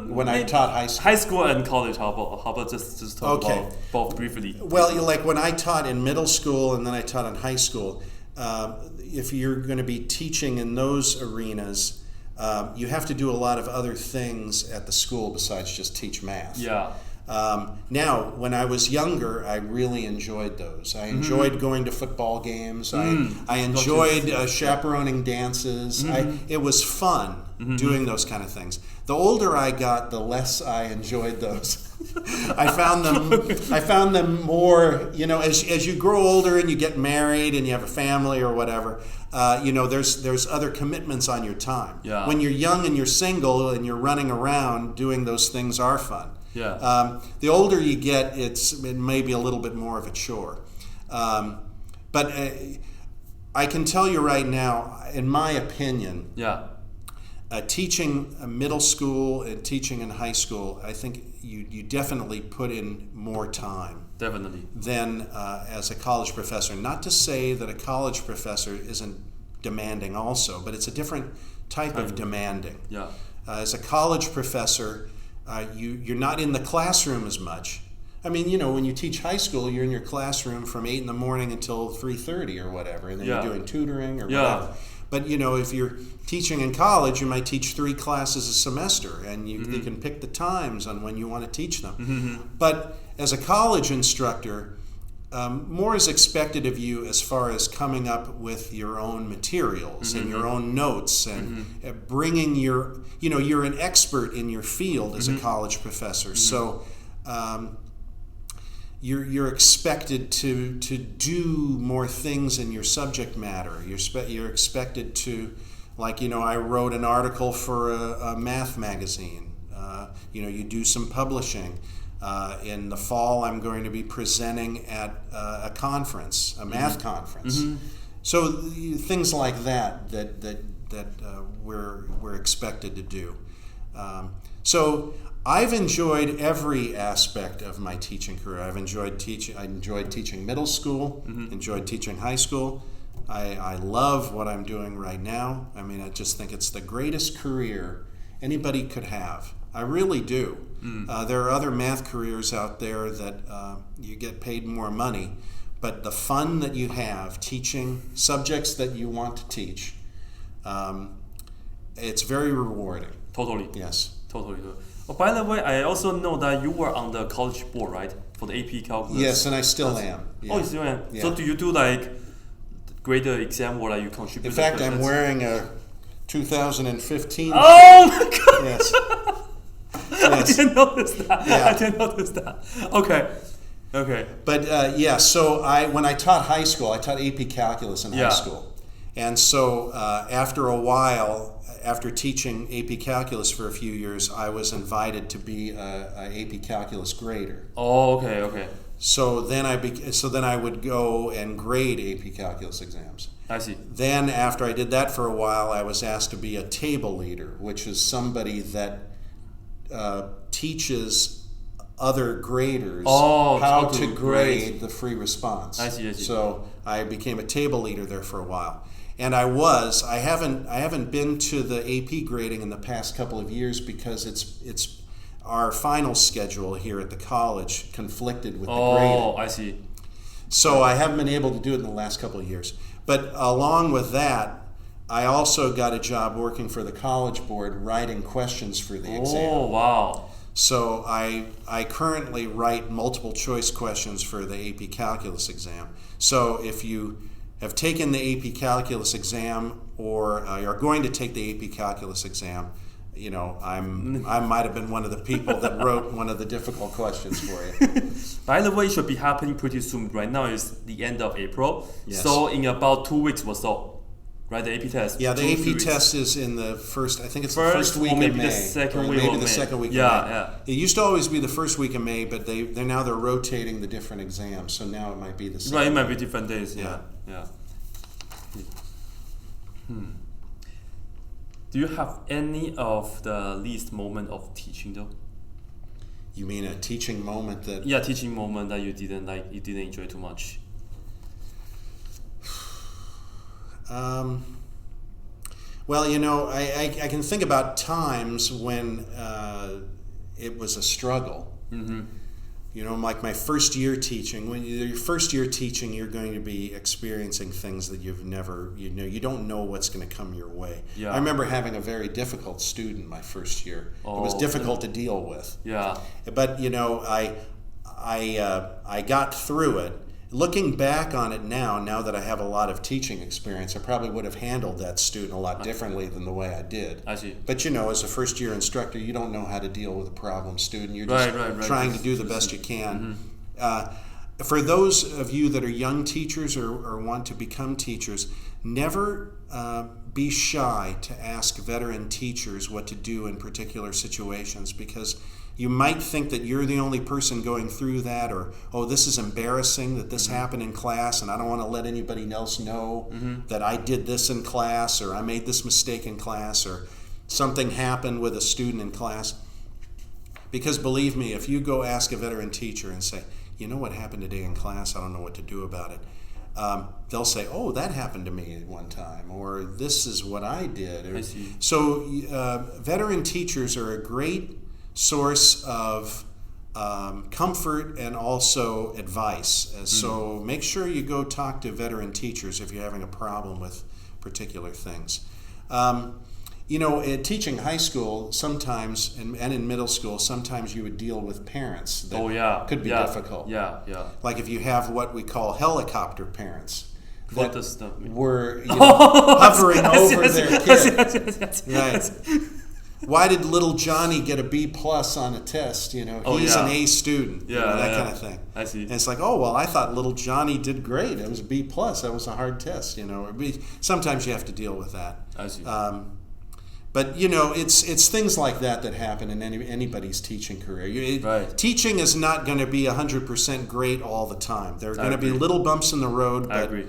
When I taught high school. High school and college. How about just talk about both briefly? Well, when I taught in middle school and then I taught in high school, if you're going to be teaching in those arenas, you have to do a lot of other things at the school besides just teach math. Yeah. Now, when I was younger, I really enjoyed those. I enjoyed going to football games. I enjoyed chaperoning dances. It was fun doing those kind of things. The older I got, the less I enjoyed those. I found them more, as you grow older and you get married and you have a family or whatever, there's other commitments on your time. Yeah. When you're young and you're single and you're running around, doing those things are fun. Yeah. The older you get, it may be a little bit more of a chore. But I can tell you right now, in my opinion, teaching middle school and teaching in high school, I think you definitely put in more time. Definitely. Than as a college professor. Not to say that a college professor isn't demanding also, but it's a different type of demanding. Yeah. As a college professor, you're not in the classroom as much. I mean, when you teach high school, you're in your classroom from 8 in the morning until 3:30 or whatever, and then you're doing tutoring or whatever. But, if you're teaching in college, you might teach 3 classes a semester, and you can pick the times on when you want to teach them. Mm-hmm. But as a college instructor, more is expected of you as far as coming up with your own materials and your own notes and bringing you're an expert in your field as a college professor. So you're expected to do more things in your subject matter. You're expected to, I wrote an article for a math magazine. You do some publishing. In the fall, I'm going to be presenting at a conference, a math conference. So things like that we're expected to do. So I've enjoyed every aspect of my teaching career. I enjoyed teaching middle school, enjoyed teaching high school. I love what I'm doing right now. I mean, I just think it's the greatest career anybody could have. I really do. There are other math careers out there that you get paid more money, but the fun that you have teaching subjects that you want to teach, it's very rewarding. Totally. Yes. Totally. Oh, by the way, I also know that you were on the college board, right? For the AP calculus. Yes, and I still am. Yeah. Oh, you still am? Yeah. So do you do grade exam or you contribute? In fact, I'm wearing a 2015. Oh my god! Yes. I didn't notice that. Yeah. I didn't notice that. Okay. But so when I taught high school, I taught AP Calculus in high school. And so after a while, after teaching AP Calculus for a few years, I was invited to be a AP Calculus grader. Oh, okay. So then I would go and grade AP Calculus exams. I see. Then after I did that for a while, I was asked to be a table leader, which is somebody that teaches other graders how to grade the free response. I see. So I became a table leader there for a while. And I haven't been to the AP grading in the past couple of years because it's our final schedule here at the college conflicted with the grading. Oh, I see. So I haven't been able to do it in the last couple of years. But along with that, I also got a job working for the College Board writing questions for the exam. Oh, wow. So I currently write multiple choice questions for the AP Calculus exam. So if you have taken the AP Calculus exam or are going to take the AP Calculus exam, I might have been one of the people that wrote one of the difficult questions for you. By the way, it should be happening pretty soon. Right now is the end of April. Yes. So in about 2 weeks or so, right? The AP test. Yeah, the 2, AP 3 weeks. test is in the first. I think it's the first week or maybe of May. the second or week maybe of the May. second week Yeah, of May. yeah. It used to always be the first week of May, but they're rotating the different exams, so now it might be the second. Right, it might be different days. Yeah. Do you have any of the least moment of teaching though? You mean a teaching moment that? Yeah, teaching moment that you didn't like, you didn't enjoy too much. Well, I can think about times when it was a struggle. Mm-hmm. Like my first year teaching. When your first year teaching, you're going to be experiencing things that you've never, you don't know what's going to come your way. Yeah. I remember having a very difficult student my first year. It was difficult to deal with. Yeah. But I got through it. Looking back on it now that I have a lot of teaching experience, I probably would have handled that student a lot differently than the way I did. I see. But as a first-year instructor, you don't know how to deal with a problem student. You're just trying to do the best you can. For those of you that are young teachers or want to become teachers, never be shy to ask veteran teachers what to do in particular situations, because you might think that you're the only person going through that, or, oh, this is embarrassing that this happened in class and I don't want to let anybody else know that I did this in class, or I made this mistake in class, or something happened with a student in class. Because believe me, if you go ask a veteran teacher and say, what happened today in class, I don't know what to do about it, they'll say, "Oh, that happened to me one time," or "This is what I did." I see. So, veteran teachers are a great source of comfort and also advice. So, make sure you go talk to veteran teachers if you're having a problem with particular things. Teaching high school sometimes, and in middle school, sometimes you would deal with parents that could be difficult. Yeah. Like if you have what we call helicopter parents. What does that mean? Were hovering over their kid. Yes. Right. Why did little Johnny get a B plus on a test? He's an A student. That kind of thing. I see. And it's like, oh well, I thought little Johnny did great. It was a B plus. That was a hard test. Sometimes you have to deal with that. I see. But it's things like that happen in anybody's teaching career. Right. Teaching is not going to be 100% great all the time. There are going to be agree. little bumps in the road. But, I agree.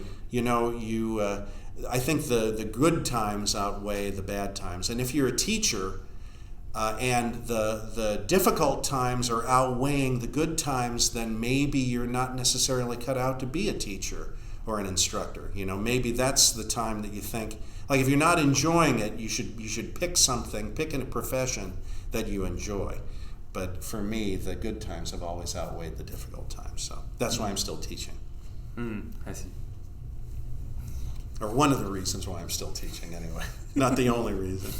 I think the good times outweigh the bad times. And if you're a teacher and the difficult times are outweighing the good times, then maybe you're not necessarily cut out to be a teacher or an instructor. Maybe that's the time that you think. Like if you're not enjoying it, you should pick a profession that you enjoy. But for me, the good times have always outweighed the difficult times. So that's why I'm still teaching. I see. Or one of the reasons why I'm still teaching anyway. Not the only reason.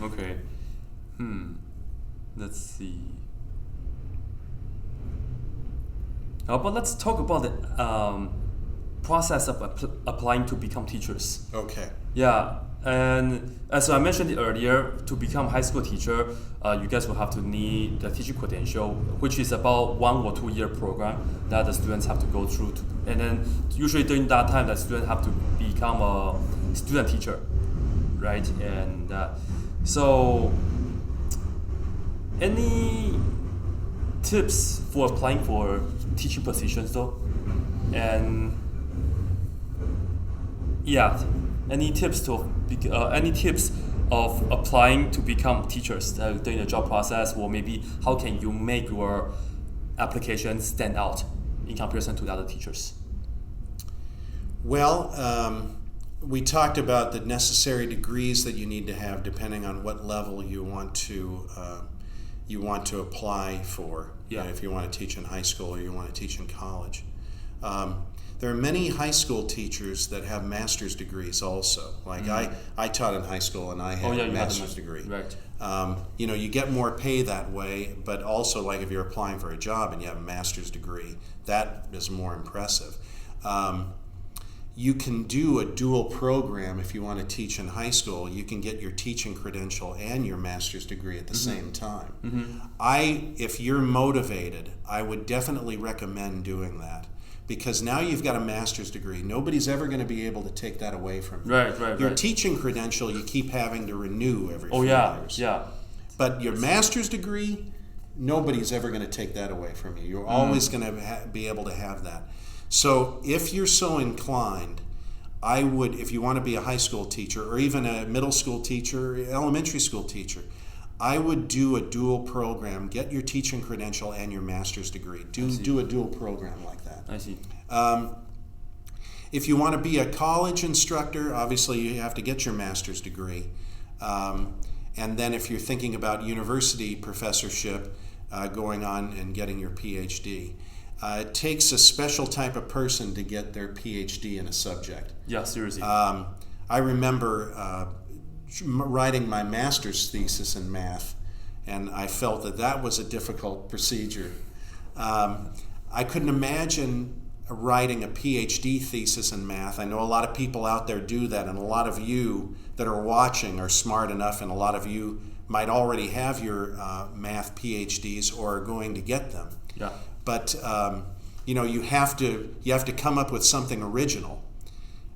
Okay. Let's see. But let's talk about the process of applying to become teachers. Okay. Yeah, and as I mentioned earlier, to become high school teacher, you guys will have to need the teaching credential, which is about 1 or 2 year program that the students have to go through. And then usually during that time, the students have to become a student teacher, right? And so, any tips for applying for teaching positions though? And any tips of applying to become teachers during the job process, or maybe how can you make your application stand out in comparison to the other teachers? Well, we talked about the necessary degrees that you need to have depending on what level you want to apply for. Yeah. If you want to teach in high school or you want to teach in college. There are many high school teachers that have master's degrees also. Like I taught in high school and I had a master's degree. Right. You get more pay that way, but also like if you're applying for a job and you have a master's degree, that is more impressive. You can do a dual program if you want to teach in high school. You can get your teaching credential and your master's degree at the same time. If you're motivated, I would definitely recommend doing that. Because now you've got a master's degree. Nobody's ever going to be able to take that away from you. Right. Your teaching credential, you keep having to renew every few years. Yeah. But your master's degree, nobody's ever going to take that away from you. You're always going to be able to have that. So if you're so inclined, I would, if you want to be a high school teacher or even a middle school teacher, elementary school teacher, I would do a dual program. Get your teaching credential and your master's degree. Do a dual program like that. I see. If you want to be a college instructor, obviously you have to get your master's degree. And then if you're thinking about university professorship, going on and getting your PhD, it takes a special type of person to get their PhD in a subject. Yeah, seriously. I remember writing my master's thesis in math, and I felt that was a difficult procedure. I couldn't imagine writing a PhD thesis in math. I know a lot of people out there do that, and a lot of you that are watching are smart enough, and a lot of you might already have your math PhDs or are going to get them. Yeah. But you have to come up with something original.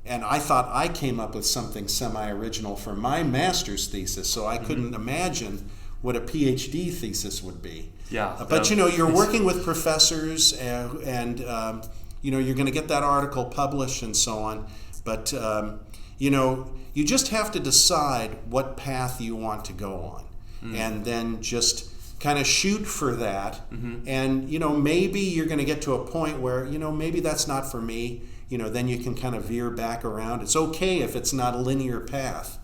And I thought I came up with something semi-original for my master's thesis, so I couldn't imagine what a PhD thesis would be. Yeah. But you're working with professors, and you're going to get that article published and so on. But you just have to decide what path you want to go on, and then just kind of shoot for that. And maybe you're going to get to a point where maybe that's not for me. then you can kind of veer back around. It's okay if it's not a linear path.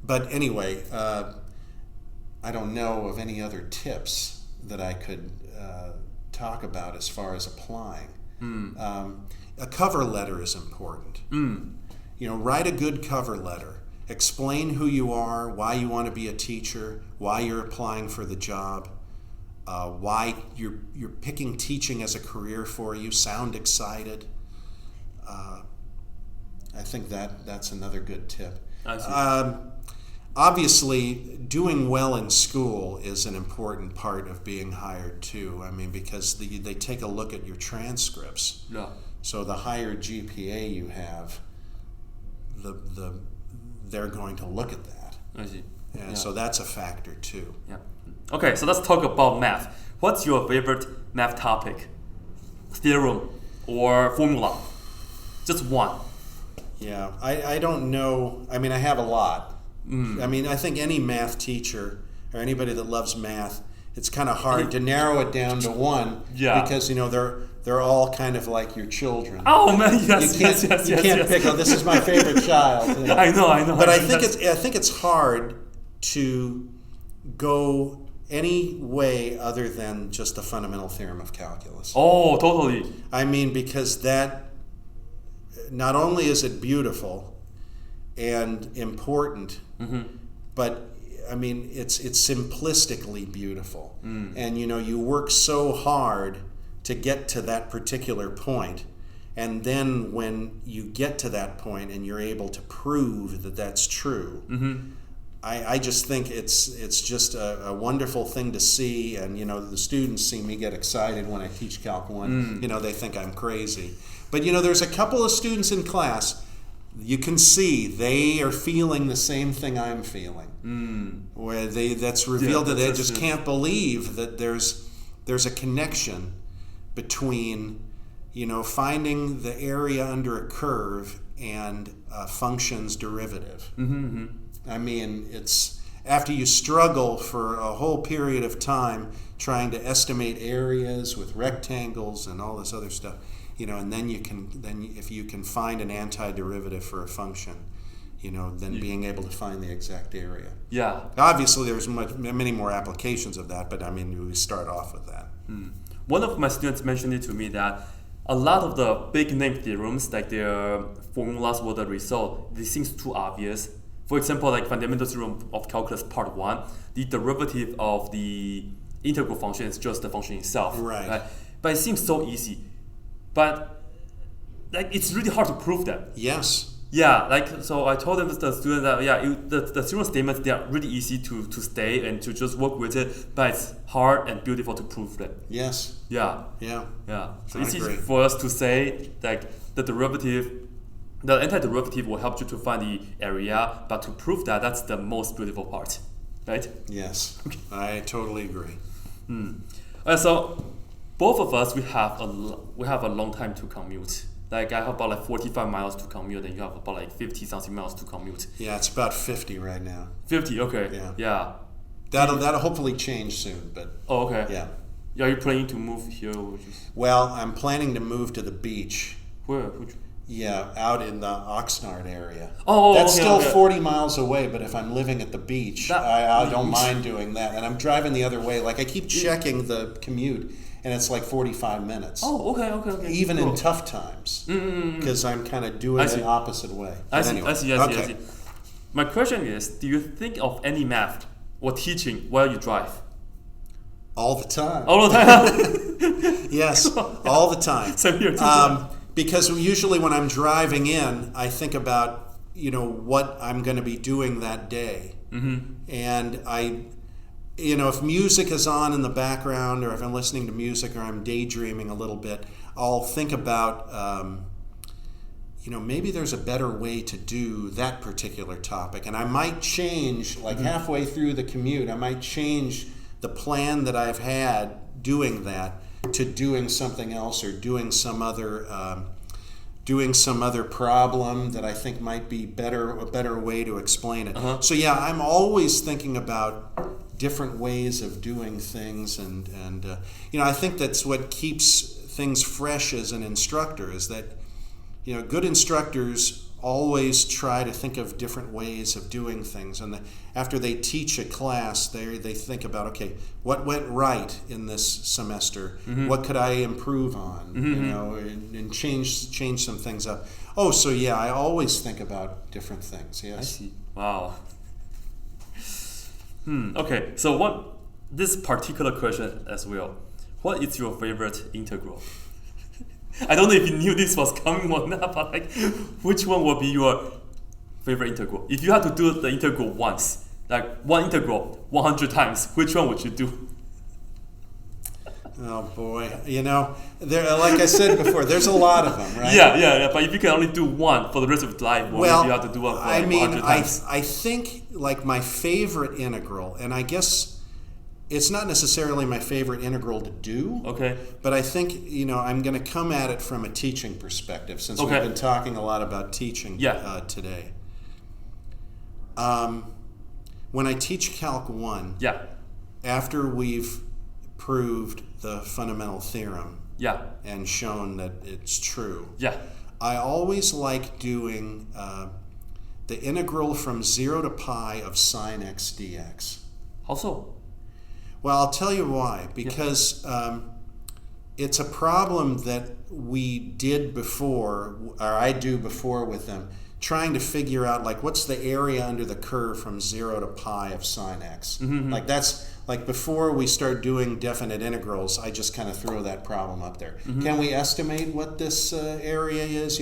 But anyway, I don't know of any other tips that I could talk about as far as applying. A cover letter is important. Write a good cover letter. Explain who you are, why you want to be a teacher, why you're applying for the job, why you're picking teaching as a career for you. Sound excited. I think that's another good tip. I see. Obviously, doing well in school is an important part of being hired too. I mean, because they take a look at your transcripts. Yeah. So the higher GPA you have, they're going to look at that. I see. And so that's a factor too. Yeah. Okay, so let's talk about math. What's your favorite math topic? Theorem or formula? Just one. Yeah, I don't know. I mean, I have a lot. I mean, I think any math teacher or anybody that loves math, it's kind of hard to narrow it down to one. Yeah. Because they're all kind of like your children. Oh man, yes, you can't pick. Oh, this is my favorite child. I know. But I think it's hard to go any way other than just the fundamental theorem of calculus. Oh, totally. I mean, because that not only is it beautiful and important, but I mean it's simplistically beautiful. And you work so hard to get to that particular point, and then when you get to that point and you're able to prove that that's true, I just think it's just a wonderful thing to see. And the students see me get excited when I teach Calc 1. They think I'm crazy, but there's a couple of students in class. You can see they are feeling the same thing I'm feeling, where that's revealed that they just can't believe that there's a connection between finding the area under a curve and a function's derivative. I mean, it's after you struggle for a whole period of time trying to estimate areas with rectangles and all this other stuff. And then if you can find an antiderivative for a function, then being able to find the exact area. Yeah. Obviously, there's many more applications of that, but I mean, we start off with that. One of my students mentioned it to me that a lot of the big name theorems, like their formulas or the result, they seems too obvious. For example, like fundamental theorem of calculus part 1, the derivative of the integral function is just the function itself. Right. But it seems so easy. But it's really hard to prove that. Yes. Yeah, so I told them the student that the theorem statements, they are really easy to stay and to just work with it, but it's hard and beautiful to prove that. Yes. Yeah. Yeah. So it's easy for us to say like the antiderivative will help you to find the area, but to prove that's the most beautiful part, right? Yes. I totally agree. So both of us, we have a long time to commute. Like I have about 45 miles to commute, and you have about 50 something miles to commute. Yeah, it's about 50 right now. 50, okay. Yeah. That'll hopefully change soon, but. Oh, okay. Yeah. Are you planning to move here? Well, I'm planning to move to the beach. Where? Yeah, out in the Oxnard area. Oh, that's okay, still okay. 40 miles away, but if I'm living at the beach, I don't mind doing that. And I'm driving the other way. Like I keep checking the commute, and it's like 45 minutes. Oh, okay. Even cool. in tough times, because I'm kind of doing the opposite way. I see. My question is, do you think of any math or teaching while you drive? All the time. All the time? Yes, all the time. Same here too. Because usually when I'm driving in, I think about, what I'm going to be doing that day. And if music is on in the background, or if I'm listening to music, or I'm daydreaming a little bit, I'll think about, maybe there's a better way to do that particular topic. And I might change, halfway through the commute, I might change the plan that I've had doing that to doing something else, or doing some other problem that I think might be a better way to explain it. So yeah, I'm always thinking about different ways of doing things, and I think that's what keeps things fresh as an instructor is that, good instructors always try to think of different ways of doing things. And after they teach a class, they think about, okay, what went right in this semester? What could I improve on? And change some things up. Oh, so yeah, I always think about different things. Yes. I see. Wow. Okay, so this particular question as well. What is your favorite integral? I don't know if you knew this was coming or not, but which one would be your favorite integral? If you had to do the integral once, like one integral 100 times, which one would you do? Oh boy, there, like I said before, there's a lot of them, right? Yeah. But if you can only do one for the rest of your life, well, you have to do one for 100 times. I think like my favorite integral, and I guess it's not necessarily my favorite integral to do. Okay. But I think I'm going to come at it from a teaching perspective, since we've been talking a lot about teaching today. When I teach Calc 1, after we've proved the fundamental theorem and shown that it's true, I always like doing the integral from 0 to pi of sine x dx. How so? Well, I'll tell you why. Because it's a problem that we did before, or I do before with them, trying to figure out what's the area under the curve from 0 to pi of sine x. That's before we start doing definite integrals, I just kind of throw that problem up there. Can we estimate what this area is?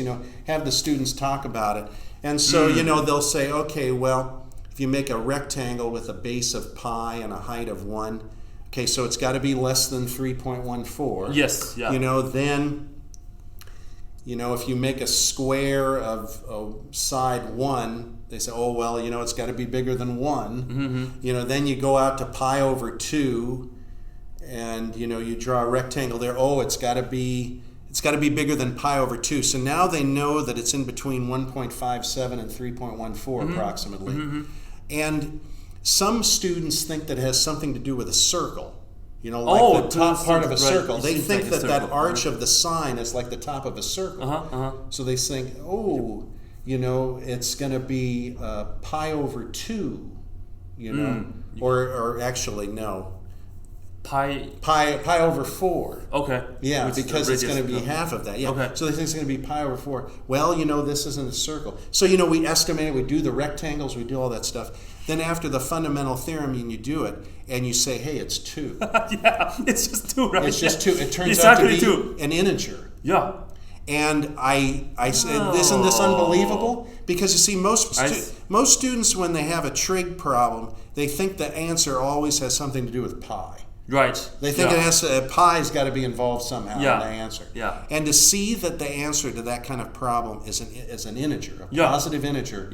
Have the students talk about it. And so, they'll say, okay, well, if you make a rectangle with a base of pi and a height of 1, okay, so it's got to be less than 3.14. Yes, yeah. Then, if you make a square of side 1, they say, oh, well, it's got to be bigger than 1. Then you go out to pi over 2, and, you draw a rectangle there. Oh, it's got to be bigger than pi over 2. So now they know that it's in between 1.57 and 3.14 approximately. And some students think that it has something to do with a circle. The top part of a circle. They think that arch of the sine is like the top of a circle. So they think, it's going to be pi over 2, or actually no. Pi over 4. Okay. Yeah, because it's going to be half of that. Yeah. Okay. So they think it's going to be pi over 4. Well, this isn't a circle. So, we estimate it, we do the rectangles, we do all that stuff. Then after the fundamental theorem, you do it, and you say, hey, it's 2. Yeah, it's just 2, right? It's just 2. It turns out to be an integer. Yeah. And I said, isn't this unbelievable? Because you see, most students, when they have a trig problem, they think the answer always has something to do with pi. Right. They think pi's got to be involved somehow in the answer. Yeah. And to see that the answer to that kind of problem is an integer, a positive integer,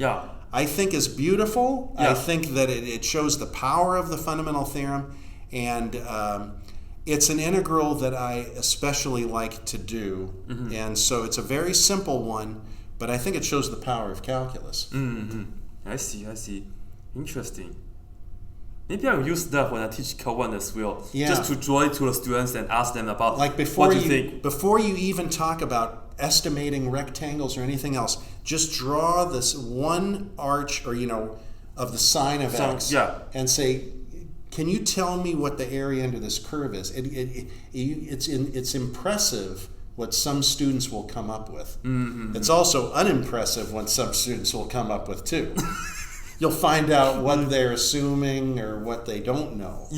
I think is beautiful. I think that it shows the power of the fundamental theorem, and it's an integral that I especially like to do. And so it's a very simple one, but I think it shows the power of calculus. I see. Interesting. Maybe I'll use that when I teach Calc 1 as well, just to draw it to the students and ask them about what you think. Before you even talk about estimating rectangles or anything else, just draw this one arch, or of the sine of x, and say, can you tell me what the area under this curve is? It's impressive what some students will come up with. It's also unimpressive what some students will come up with too. You'll find out what they're assuming or what they don't know.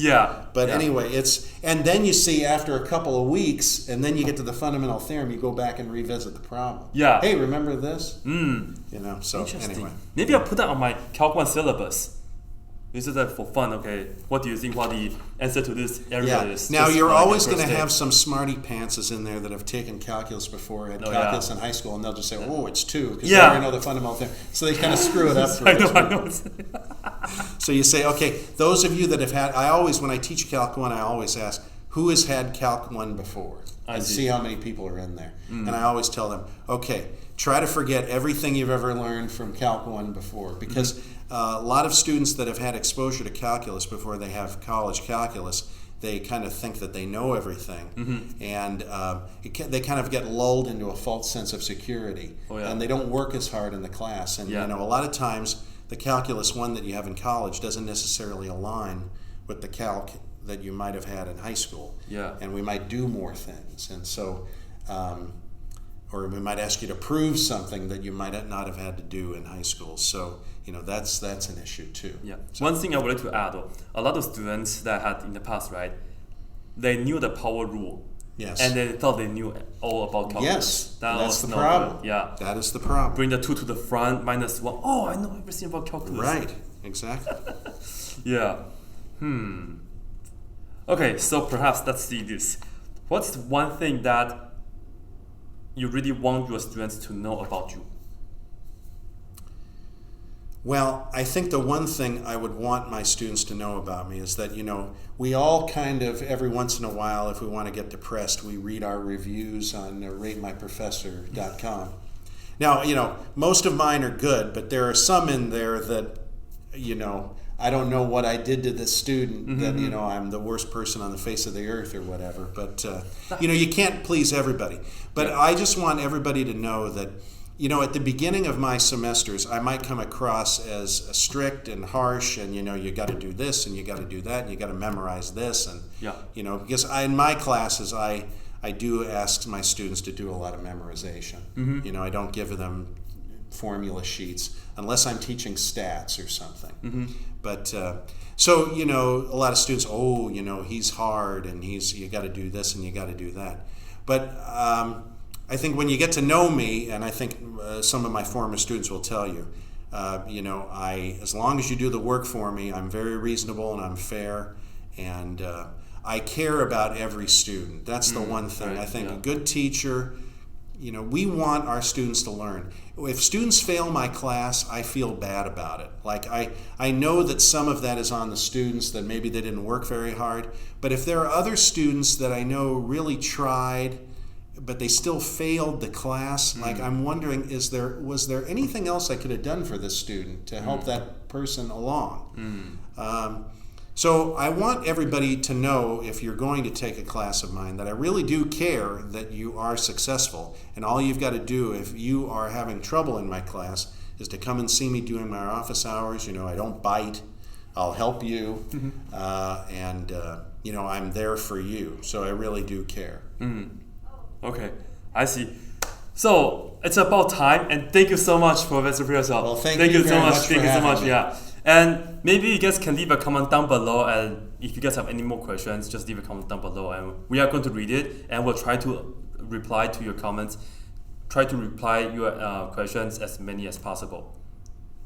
But anyway, and then you see after a couple of weeks, and then you get to the fundamental theorem, you go back and revisit the problem. Hey, remember this? So anyway. Maybe I'll put that on my Calc 1 syllabus. This is for fun, okay? What do you think what the answer to this area is? Now, you're always going to have some smarty pantses in there that have taken calculus before, had calculus in high school, and they'll just say, oh, it's 2, because they already know the fundamental thing. So they kind of screw it up for us. I know. So you say, okay, those of you that have had, when I teach Calc 1, I always ask, who has had Calc 1 before? And see how many people are in there. And I always tell them, okay, try to forget everything you've ever learned from Calc 1 before, because a lot of students that have had exposure to calculus before they have college calculus, they kind of think that they know everything, Mm-hmm. and they kind of get lulled into a false sense of security, Oh, yeah. and they don't work as hard in the class. And Yeah. you know, a lot of times the calculus 1 that you have in college doesn't necessarily align with the calc that you might have had in high school. Yeah. And we might do more things, and so. Or we might ask you to prove something that you might not have had to do in high school. So, you know, that's an issue too. Yeah. So, One thing I would like to add, though, a lot of students that I had in the past, right, they knew the power rule. yes. And they thought they knew all about calculus. Yes, That that's was the not problem. good. Yeah. That is the problem. Bring the 2 to the front, -1. Oh, I know everything about calculus. Right, exactly. Yeah. Okay, so perhaps let's see this. What's one thing that you really want your students to know about you? Well, I think the one thing I would want my students to know about me is that, you know, we all kind of, every once in a while, if we want to get depressed, we read our reviews on ratemyprofessor.com. Now, you know, most of mine are good, but there are some in there that, you know, I don't know what I did to this student, that, you know, I'm the worst person on the face of the earth or whatever. But, you know, you can't please everybody. But I just want everybody to know that, you know, at the beginning of my semesters, I might come across as strict and harsh, and, you know, you got to do this and you got to do that and you got to memorize this. And, Yeah. you know, because in my classes, I do ask my students to do a lot of memorization. You know, I don't give them formula sheets unless I'm teaching stats or something. But so, you know, a lot of students, oh, you know, he's hard and you got to do this and you got to do that. But I think when you get to know me, and I think some of my former students will tell you, you know, as long as you do the work for me, I'm very reasonable and I'm fair, and I care about every student. That's the one thing. Right, I think yeah. a good teacher, you know, we want our students to learn. If students fail my class, I feel bad about it. Like, I know that some of that is on the students, that maybe they didn't work very hard. But if there are other students that I know really tried, but they still failed the class, like, I'm wondering, was there anything else I could have done for this student to help that person along? So I want everybody to know, if you're going to take a class of mine, that I really do care that you are successful. And all you've got to do, if you are having trouble in my class, is to come and see me during my office hours. You know, I don't bite. I'll help you. And, you know, I'm there for you. So I really do care. Okay, I see. So it's about time, and thank you so much, Professor Pearsall. Well, thank you so very much. much for Thank you so having much. me. Yeah, and maybe you guys can leave a comment down below, and if you guys have any more questions, just leave a comment down below, and we are going to read it, and we'll try to reply to your comments. Try to reply your questions as many as possible.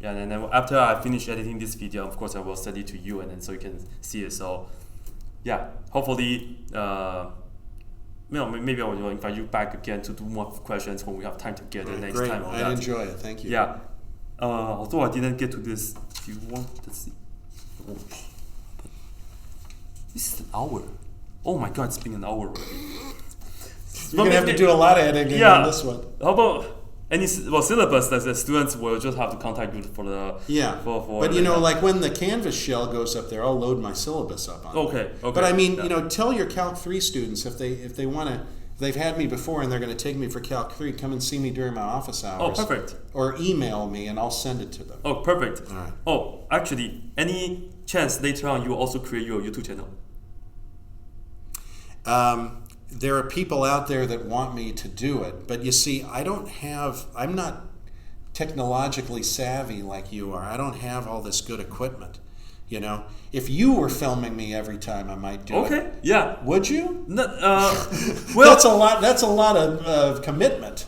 Yeah, and then after I finish editing this video, of course, I will send it to you, and then so you can see it. So, yeah, hopefully. Maybe I will invite you back again to do more questions when we have time together next Great. time. On I'd that. enjoy it. Thank you. Yeah. Although I didn't get to this, do you want to see? Oh, this is an hour. Oh my God, it's been an hour already. You're going to have to do a lot of editing on this one. How about any syllabus that the students will just have to contact you for the But you know, like when the Canvas shell goes up there, I'll load my syllabus up on it. Okay. But I mean, you know, tell your Calc 3 students, if they want to, if they've had me before and they're going to take me for Calc 3, come and see me during my office hours. Oh, perfect. Or email me and I'll send it to them. Oh, perfect. All right. Oh, actually, any chance later on you will also create your YouTube channel? There are people out there that want me to do it, but you see, I'm not technologically savvy like you are. I don't have all this good equipment. You know, if you were filming me every time, I might do it. Okay, yeah. Would you? No, Well, that's a lot of commitment.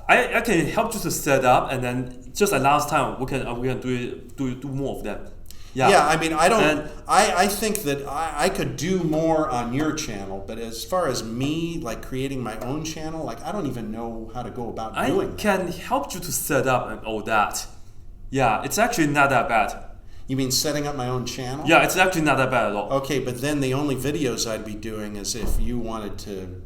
I can help you to set up, and then just like last time, we can do more of them. Yeah, I mean, I think that I could do more on your channel, but as far as me, like creating my own channel, like I don't even know how to go about doing that. I can help you to set up and all that. Yeah, it's actually not that bad. You mean setting up my own channel? Yeah, it's actually not that bad at all. Okay, but then the only videos I'd be doing is if you wanted to.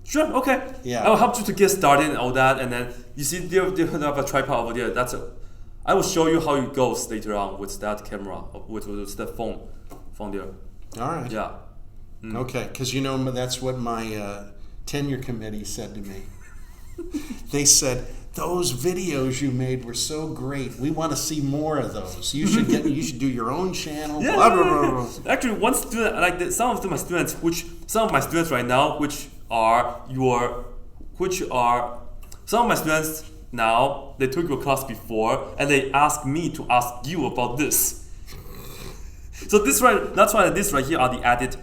Sure, okay. Yeah. I will help you to get started and all that, and then you see they have a tripod over there. I will show you how it goes later on with that camera, with the phone there. All right. Yeah. Okay, because that's what my tenure committee said to me. They said, those videos you made were so great. We want to see more of those. You should do your own channel. Yeah, blah, blah, blah, blah. Actually, one student, some of my students right now, some of my students now, they took your class before, and they asked me to ask you about this. So that's why this right here are the added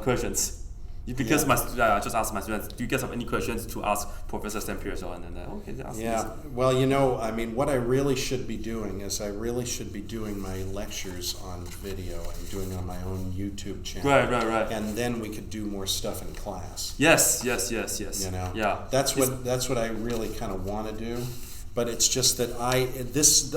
questions. Because I just asked my students, do you guys have any questions to ask Professor Stampier? So, and then okay, they ask yeah. this. Well, what I really should be doing is I really should be doing my lectures on video and doing it on my own YouTube channel. Right. And then we could do more stuff in class. Yes. Yeah. That's what I really kind of want to do, but it's just that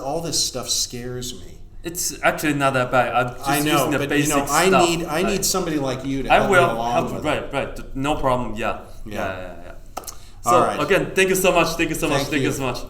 all this stuff scares me. It's actually not that bad. I'm just I know, using the but basic stuff. I need somebody like you to help me along with it. Right. No problem. Yeah. So All right. again, thank you so much. Thank you. So much.